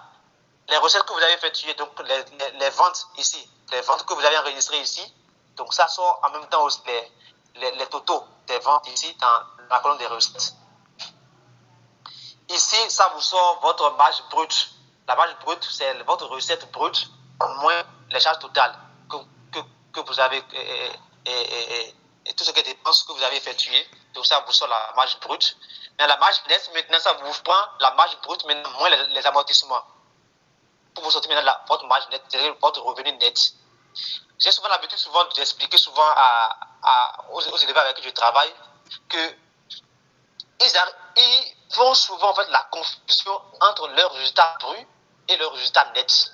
D: Les recettes que vous avez effectuées, donc les ventes ici, les ventes que vous avez enregistrées ici. Donc, ça sort en même temps aussi les totaux des ventes ici dans la colonne des recettes. Ici, ça vous sort votre marge brute. La marge brute, c'est votre recette brute moins les charges totales que vous avez et tout ce qui est dépenses que vous avez effectuées. Donc, ça vous sort la marge brute. Mais la marge nette, maintenant, ça vous prend la marge brute, maintenant, moins les amortissements. Pour vous sortir maintenant votre marge nette, c'est-à-dire votre revenu net. J'ai souvent l'habitude d'expliquer souvent aux élèves avec qui je travaille que ils font souvent en fait la confusion entre leur résultat brut et leur résultat net.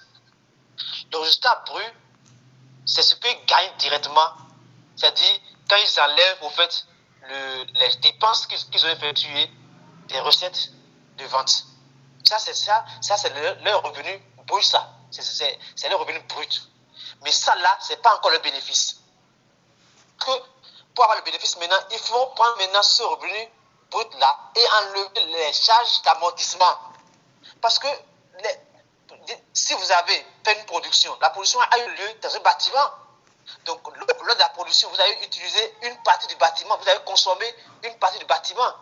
D: Le résultat brut, c'est ce qu'ils gagnent directement, c'est-à-dire quand ils enlèvent au fait les dépenses qu'ils ont effectuées des recettes de vente. Ça c'est leur revenu brut, ça. C'est leur revenu brut. Mais ça là, c'est pas encore le bénéfice. Pour avoir le bénéfice maintenant, il faut prendre maintenant ce revenu brut là et enlever les charges d'amortissement. Parce que si vous avez fait une production, la production a eu lieu dans un bâtiment. Donc, lors de la production, vous avez utilisé une partie du bâtiment, vous avez consommé une partie du bâtiment.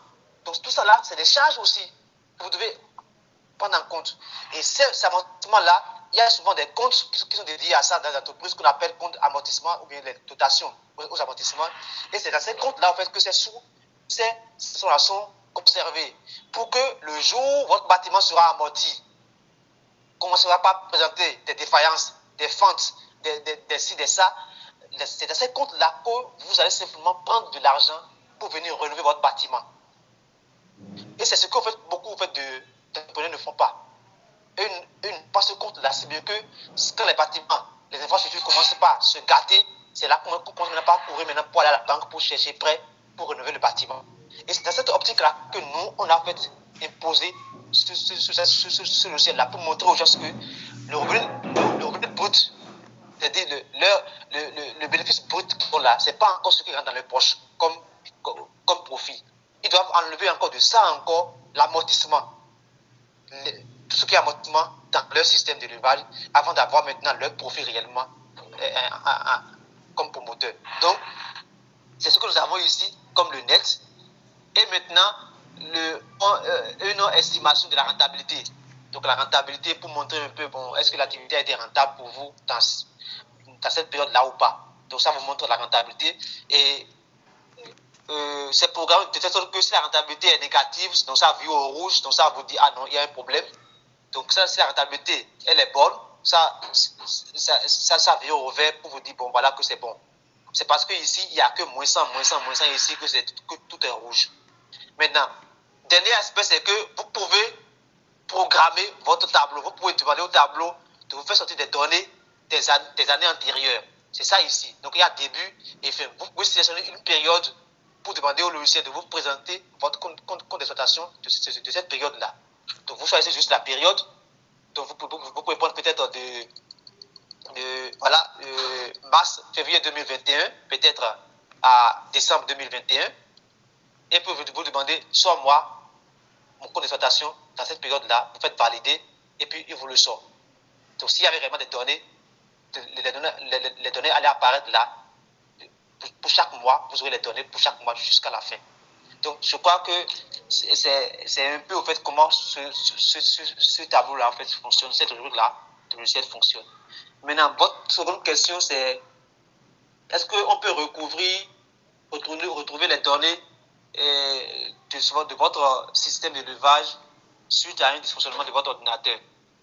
D: Donc, tout ça là, c'est des charges aussi que vous devez prendre en compte. Et ces amortissements-là, il y a souvent des comptes qui sont dédiés à ça dans les entreprises qu'on appelle compte amortissement ou bien les dotations aux amortissements. Et c'est dans ces comptes-là, en fait, que ces sous-là sont conservés pour que le jour où votre bâtiment sera amorti, qu'on ne sera pas présenter des défaillances, des fentes, des ci, des ça, c'est dans ces comptes-là que vous allez simplement prendre de l'argent pour venir relever votre bâtiment. Et c'est ce que beaucoup d'entrepreneurs ne font pas. Pas ce compte-là, c'est bien que quand les bâtiments, les infrastructures commencent pas à se gâter, c'est là qu'on commence maintenant à courir maintenant pour aller à la banque pour chercher prêt pour rénover le bâtiment. Et c'est dans cette optique-là que nous, on a fait imposer ce logiciel-là pour montrer aux gens que le revenu brut, c'est-à-dire le bénéfice brut qu'ils ont là, c'est pas encore ce qui rentre dans leur poche comme profit. Ils doivent enlever encore de ça encore l'amortissement. Tout ce qui est amortissement dans leur système d'élevage avant d'avoir maintenant leur profit réellement comme promoteur. Donc, c'est ce que nous avons ici comme le net. Et maintenant, une estimation de la rentabilité. Donc, la rentabilité pour montrer un peu, est-ce que l'activité a été rentable pour vous dans cette période-là ou pas. Donc, ça vous montre la rentabilité. Et ces programmes, de telle sorte que si la rentabilité est négative, donc ça vire au rouge, donc ça vous dit, ah non, il y a un problème. Donc, ça, si la rentabilité, elle est bonne, ça vire au vert pour vous dire, bon, voilà que c'est bon. C'est parce qu'ici, il n'y a que moins 100 ici que tout est rouge. Maintenant, dernier aspect, c'est que vous pouvez programmer votre tableau. Vous pouvez demander au tableau de vous faire sortir des données des années antérieures. C'est ça ici. Donc, il y a début et fin. Vous pouvez sélectionner une période pour demander au logiciel de vous présenter votre compte d'exploitation de cette période-là. Donc, vous choisissez juste la période. Donc, vous pouvez prendre peut-être mars, février 2021, peut-être à décembre 2021. Et puis, vous demandez, soit moi, mon compte d'exploitation, dans cette période-là, vous faites valider, et puis il vous le sort. Donc, s'il y avait vraiment des données, les données allaient apparaître là. Pour chaque mois, vous aurez les données pour chaque mois jusqu'à la fin. Donc, je crois que c'est un peu au fait comment ce tableau-là en fait fonctionne, cette rubrique-là de logiciel fonctionne. Maintenant, votre seconde question, c'est est-ce qu'on peut retrouver les données de votre système d'élevage suite à un dysfonctionnement de votre ordinateur?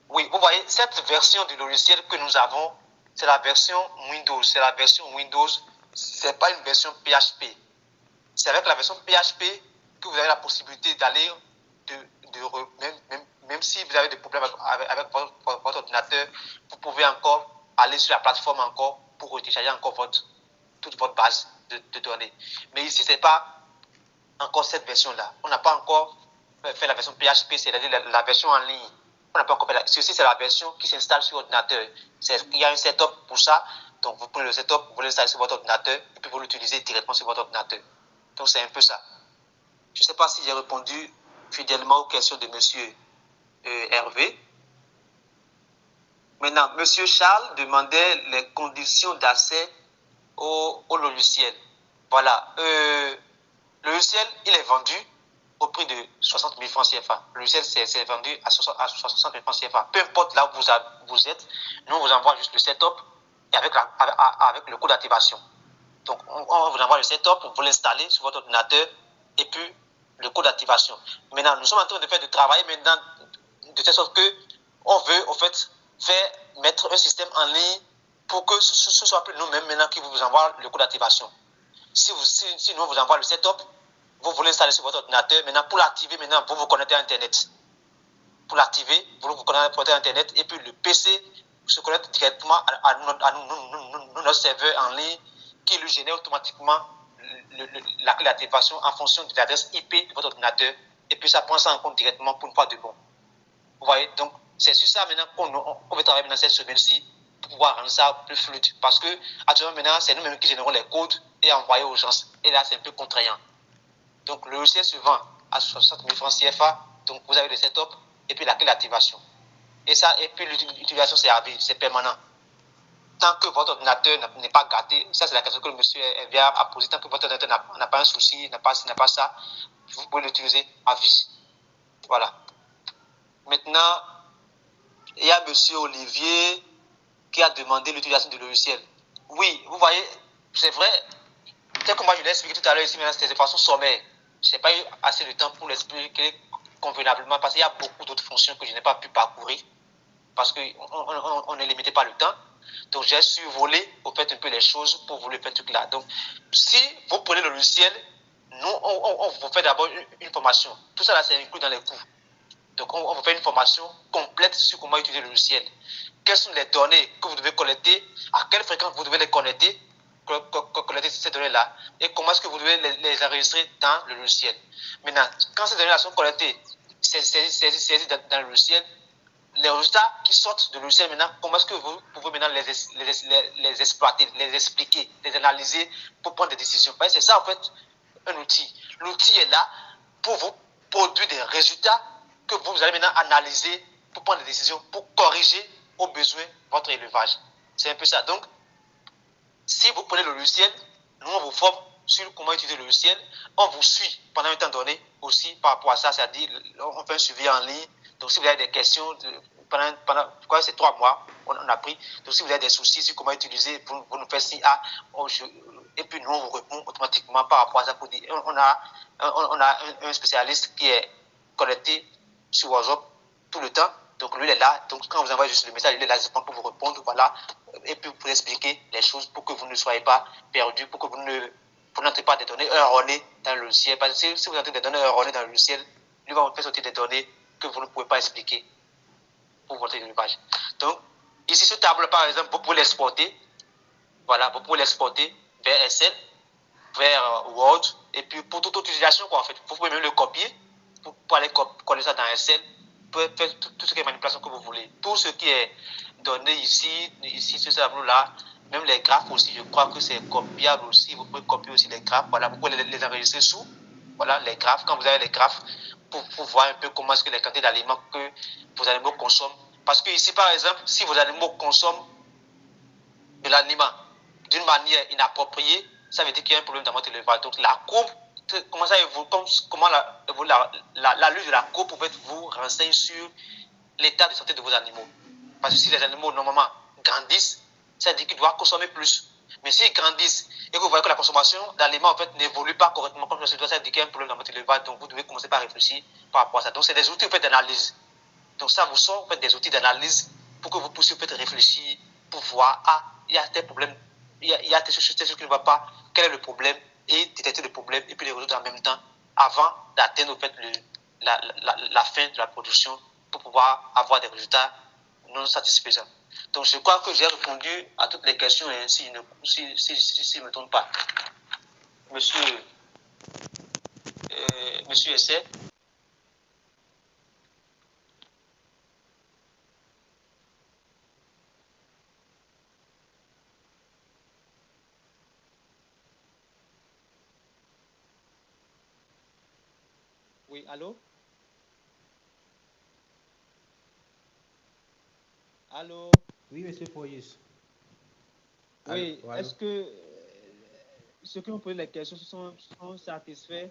D: Oui, vous voyez, cette version du logiciel que nous avons, c'est la version Windows. C'est la version Windows, ce n'est pas une version PHP. C'est avec la version PHP que vous avez la possibilité d'aller, même si vous avez des problèmes avec votre ordinateur, vous pouvez encore aller sur la plateforme encore pour recharger encore toute votre base de données. Mais ici, ce n'est pas encore cette version-là. On n'a pas encore fait la version PHP, c'est-à-dire la version en ligne. On n'a pas encore fait ceci, c'est la version qui s'installe sur ordinateur. Il y a un setup pour ça. Donc, vous prenez le setup, vous l'installez sur votre ordinateur et puis vous l'utilisez directement sur votre ordinateur. Donc, c'est un peu ça. Je ne sais pas si j'ai répondu fidèlement aux questions de monsieur Hervé. Maintenant, monsieur Charles demandait les conditions d'accès au logiciel. Voilà. Le logiciel, il est vendu au prix de 60 000 francs CFA. Le logiciel, c'est vendu à 60 000 francs CFA. Peu importe là où vous êtes, nous, on vous envoie juste le setup et avec le code d'activation. Donc, on vous envoie le setup, vous l'installez sur votre ordinateur et puis le code d'activation. Maintenant, nous sommes en train de faire du travail maintenant de telle sorte que on veut, en fait, mettre un système en ligne pour que ce soit plus nous-mêmes maintenant qui vous envoie le code d'activation. Si nous, on vous envoie le setup, vous l'installez sur votre ordinateur. Maintenant, pour l'activer, vous vous connectez à Internet. Pour l'activer, vous vous connectez à Internet et puis le PC se connecte directement à notre serveur en ligne qui lui génère automatiquement la clé d'activation en fonction de l'adresse IP de votre ordinateur. Et puis, ça prend ça en compte directement pour une fois de bon. Vous voyez, donc, c'est sur ça maintenant qu'on veut travailler maintenant cette semaine-ci pour pouvoir rendre ça plus fluide. Parce que, actuellement, maintenant, c'est nous-mêmes qui générons les codes et envoyons aux gens. Et là, c'est un peu contraignant. Donc, le logiciel se vend à 60 000 francs CFA. Donc, vous avez le setup et puis la clé d'activation. Et puis, l'utilisation, c'est à vie, c'est permanent. Tant que votre ordinateur n'est pas gâté, ça, c'est la question que le monsieur Evia a posée. Tant que votre ordinateur n'a pas un souci, n'a pas ça, vous pouvez l'utiliser à vie. Voilà. Maintenant, il y a monsieur Olivier qui a demandé l'utilisation du logiciel. Oui, vous voyez, c'est vrai. Tel que moi je l'ai expliqué tout à l'heure ici, c'était de façon sommaire. Je n'ai pas eu assez de temps pour l'expliquer convenablement parce qu'il y a beaucoup d'autres fonctions que je n'ai pas pu parcourir parce qu'on est limité par le temps. Donc j'ai survolé au fait un peu les choses pour vous le faire tout là. Donc si vous prenez le logiciel, nous on vous fait d'abord une formation. Tout ça là c'est inclus dans les coûts. Donc on vous fait une formation complète sur comment utiliser le logiciel. Quelles sont les données que vous devez collecter, à quelle fréquence vous devez les collecter ces données-là et comment est-ce que vous devez les enregistrer dans le logiciel. Maintenant, quand ces données-là sont collectées, saisies dans le logiciel, les résultats qui sortent du logiciel maintenant, comment est-ce que vous pouvez maintenant les exploiter, les expliquer, les analyser pour prendre des décisions. C'est ça en fait un outil. L'outil est là pour vous produire des résultats que vous allez maintenant analyser pour prendre des décisions, pour corriger au besoin votre élevage. C'est un peu ça. Donc, si vous prenez le logiciel, nous on vous forme sur comment utiliser le logiciel. On vous suit pendant un temps donné aussi par rapport à ça, c'est-à-dire on fait un suivi en ligne. Donc si vous avez des questions, pendant c'est 3 mois, on a pris. Donc si vous avez des soucis sur comment utiliser, vous nous faites signe et puis nous on vous répond automatiquement par rapport à ça. On a un spécialiste qui est connecté sur WhatsApp tout le temps. Donc lui il est là. Donc quand vous envoyez juste le message, il est là pour vous répondre. Voilà. Et puis pour expliquer les choses pour que vous ne soyez pas perdus, pour que vous n'entrez pas des données erronées dans le logiciel. Parce que si vous entrez des données erronées dans le logiciel, lui va vous faire sortir des données que vous ne pouvez pas expliquer pour votre élevage. Donc, ici, ce tableau, par exemple, vous pouvez l'exporter. Voilà, vous pouvez l'exporter vers Excel, vers Word. Et puis, pour toute utilisation, en fait, vous pouvez même le copier pour aller coller ça dans Excel. Vous pouvez faire tout ce qui est manipulation que vous voulez. Tout ce qui est donné ici, ce tableau-là, même les graphes aussi, je crois que c'est copiable aussi. Vous pouvez copier aussi les graphes. Voilà, vous pouvez les enregistrer sous. Voilà, les graphes. Quand vous avez les graphes, pour voir un peu comment est-ce que les quantités d'aliments que vos animaux consomment. Parce que ici, par exemple, si vos animaux consomment de l'aliment d'une manière inappropriée, ça veut dire qu'il y a un problème dans votre élevage. Donc la courbe, comment ça évolue, comment l'allure de la courbe peut vous renseigner sur l'état de santé de vos animaux. Parce que si les animaux normalement grandissent, ça veut dire qu'ils doivent consommer plus. Mais s'ils grandissent et que vous voyez que la consommation d'aliments en fait n'évolue pas correctement comme ça, ça veut dire qu'il y a un problème dans votre élevage. Donc vous devez commencer par réfléchir par rapport à ça. Donc c'est des outils en fait d'analyse. Donc ça vous sort en fait des outils d'analyse pour que vous puissiez en fait réfléchir pour voir il y a tel problème, il y a telle chose qui ne va pas, quel est le problème et détecter le problème et puis les résoudre en même temps avant d'atteindre en fait la fin de la production pour pouvoir avoir des résultats non satisfaisants. Donc, je crois que j'ai répondu à toutes les questions, hein, si je ne me trompe pas. Monsieur Essai.
C: Oui, allô? Allô?
B: Oui, monsieur Foyus.
C: Oui,
B: Allô, allô?
C: est-ce que ceux qui ont posé les questions sont satisfaits?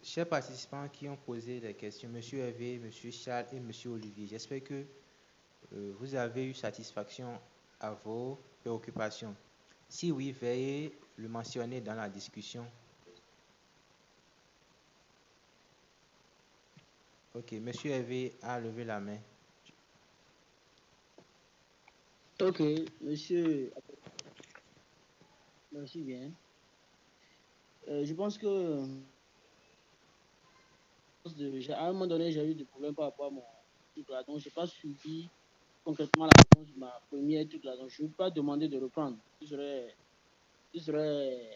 B: Chers participants qui ont posé des questions, monsieur Hervé, monsieur Charles et monsieur Olivier, j'espère que vous avez eu satisfaction à vos préoccupations. Si oui, veuillez le mentionner dans la discussion. Ok, monsieur Hervé a levé la main.
F: Ok, monsieur. Merci bien. Je pense que à un moment donné, j'ai eu des problèmes par rapport à mon truc là. Donc, je n'ai pas suivi concrètement la réponse de ma première truc là. Donc, je ne vais pas demander de reprendre. Ce serait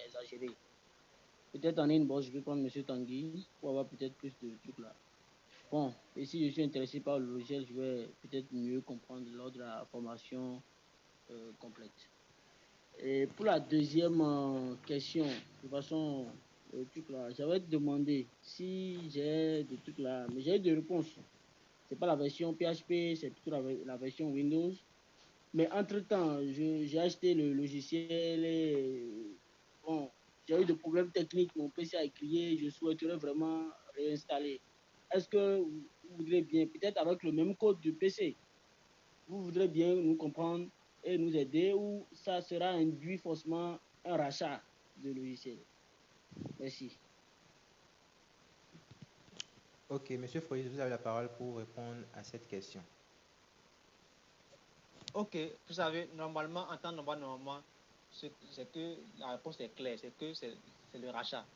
F: exagéré. Peut-être en inbox, je vais prendre M. Tanguy pour avoir peut-être plus de trucs là. Bon, et si je suis intéressé par le logiciel, je vais peut-être mieux comprendre lors de la formation complète. Et pour la deuxième question, de toute façon, truc là, j'avais demandé si j'ai des trucs là, mais j'ai eu des réponses. C'est pas la version PHP, c'est plutôt la version Windows. Mais entre-temps, j'ai acheté le logiciel et bon, j'ai eu des problèmes techniques, mon PC a crié, je souhaiterais vraiment réinstaller. Est-ce que vous voudrez bien, peut-être avec le même code du PC, vous voudrez bien nous comprendre et nous aider ou ça sera induit forcément un rachat de logiciel? Merci.
B: Ok, monsieur Foyus, vous avez la parole pour répondre à cette question.
C: Ok, vous savez, normalement, en temps normal, c'est que la réponse est claire, c'est que c'est le rachat.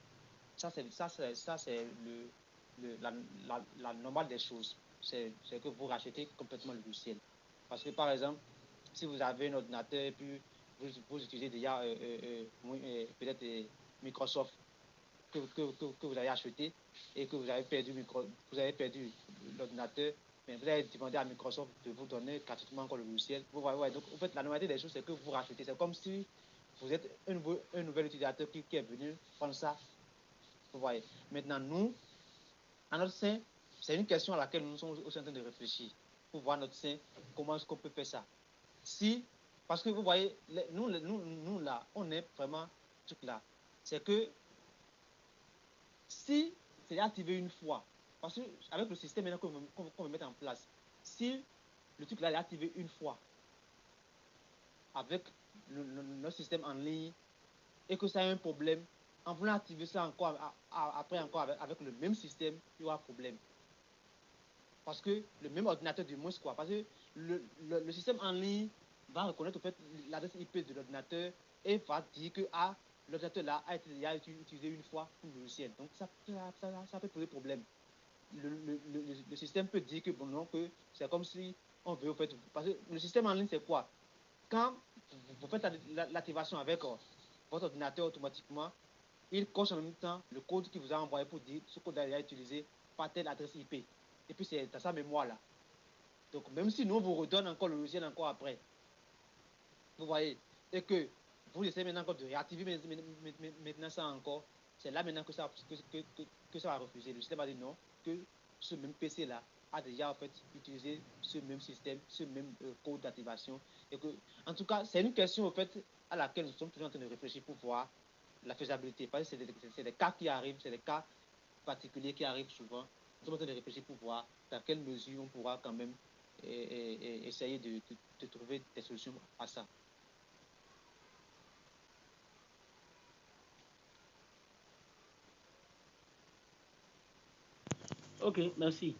C: Ça, c'est la normale des choses. C'est que vous rachetez complètement le logiciel. Parce que, par exemple, si vous avez un ordinateur et puis vous utilisez déjà peut-être Microsoft que vous avez acheté et que vous avez perdu l'ordinateur, mais vous avez demandé à Microsoft de vous donner gratuitement encore le logiciel. Vous voyez, ouais, donc en fait, la normalité des choses, c'est que vous rachetez. C'est comme si vous êtes un nouvel utilisateur qui est venu prendre ça. Vous voyez. Maintenant, nous, à notre sein, c'est une question à laquelle nous sommes aussi en train de réfléchir pour voir notre sein, comment est-ce qu'on peut faire ça. Si, parce que vous voyez, nous là, on est vraiment truc là. C'est que si c'est activé une fois, parce qu'avec le système maintenant qu'on veut mettre en place, si le truc là est activé une fois avec notre système en ligne et que ça a un problème, en voulant activer ça encore après encore avec le même système, il y aura un problème. Parce que le même ordinateur du moins quoi, parce que le système en ligne va reconnaître en fait l'adresse IP de l'ordinateur et va dire que l'ordinateur là a été utilisé une fois pour le logiciel. Donc ça peut poser problème. Le système peut dire que bon non, que c'est comme si on veut en fait, parce que le système en ligne c'est quoi? Quand vous faites l'activation avec votre ordinateur automatiquement, il coche en même temps le code qui vous a envoyé pour dire ce code là est utilisé par telle adresse IP. Et puis c'est dans sa mémoire là. Donc même si nous vous redonne encore le logiciel encore après, vous voyez, et que vous essayez maintenant encore de réactiver maintenant ça encore, c'est là maintenant que ça va refuser. Le système va dire non, que ce même PC là a déjà en fait utilisé ce même système, ce même code d'activation. Et que, en tout cas, c'est une question en fait à laquelle nous sommes toujours en train de réfléchir pour voir la faisabilité. Parce que c'est des cas qui arrivent, c'est des cas particuliers qui arrivent souvent. Nous sommes en train de réfléchir pour voir dans quelle mesure on pourra quand même essayer de trouver des solutions à ça.
F: Ok, merci.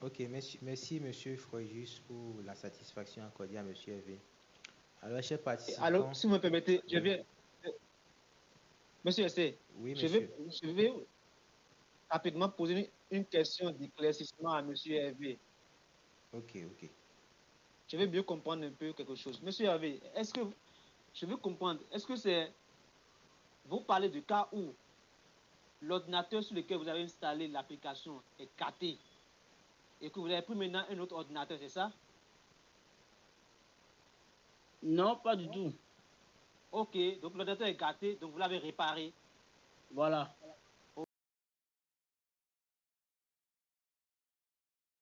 B: Ok, merci monsieur Froyus pour la satisfaction accordée à monsieur Hervé. Alors, chers participants...
C: Alors, si vous me permettez, je viens... Monsieur Essé,
B: oui,
C: je vais rapidement poser une question d'éclaircissement à monsieur Hervé.
B: Ok, ok.
C: Je veux mieux comprendre un peu quelque chose. Monsieur Hervé, est-ce que je veux comprendre, est-ce que c'est, vous parlez du cas où l'ordinateur sur lequel vous avez installé l'application est gâté et que vous avez pris maintenant un autre ordinateur, c'est ça?
F: Non, pas du tout.
C: Ok, donc l'ordinateur est gâté, donc vous l'avez réparé.
F: Voilà.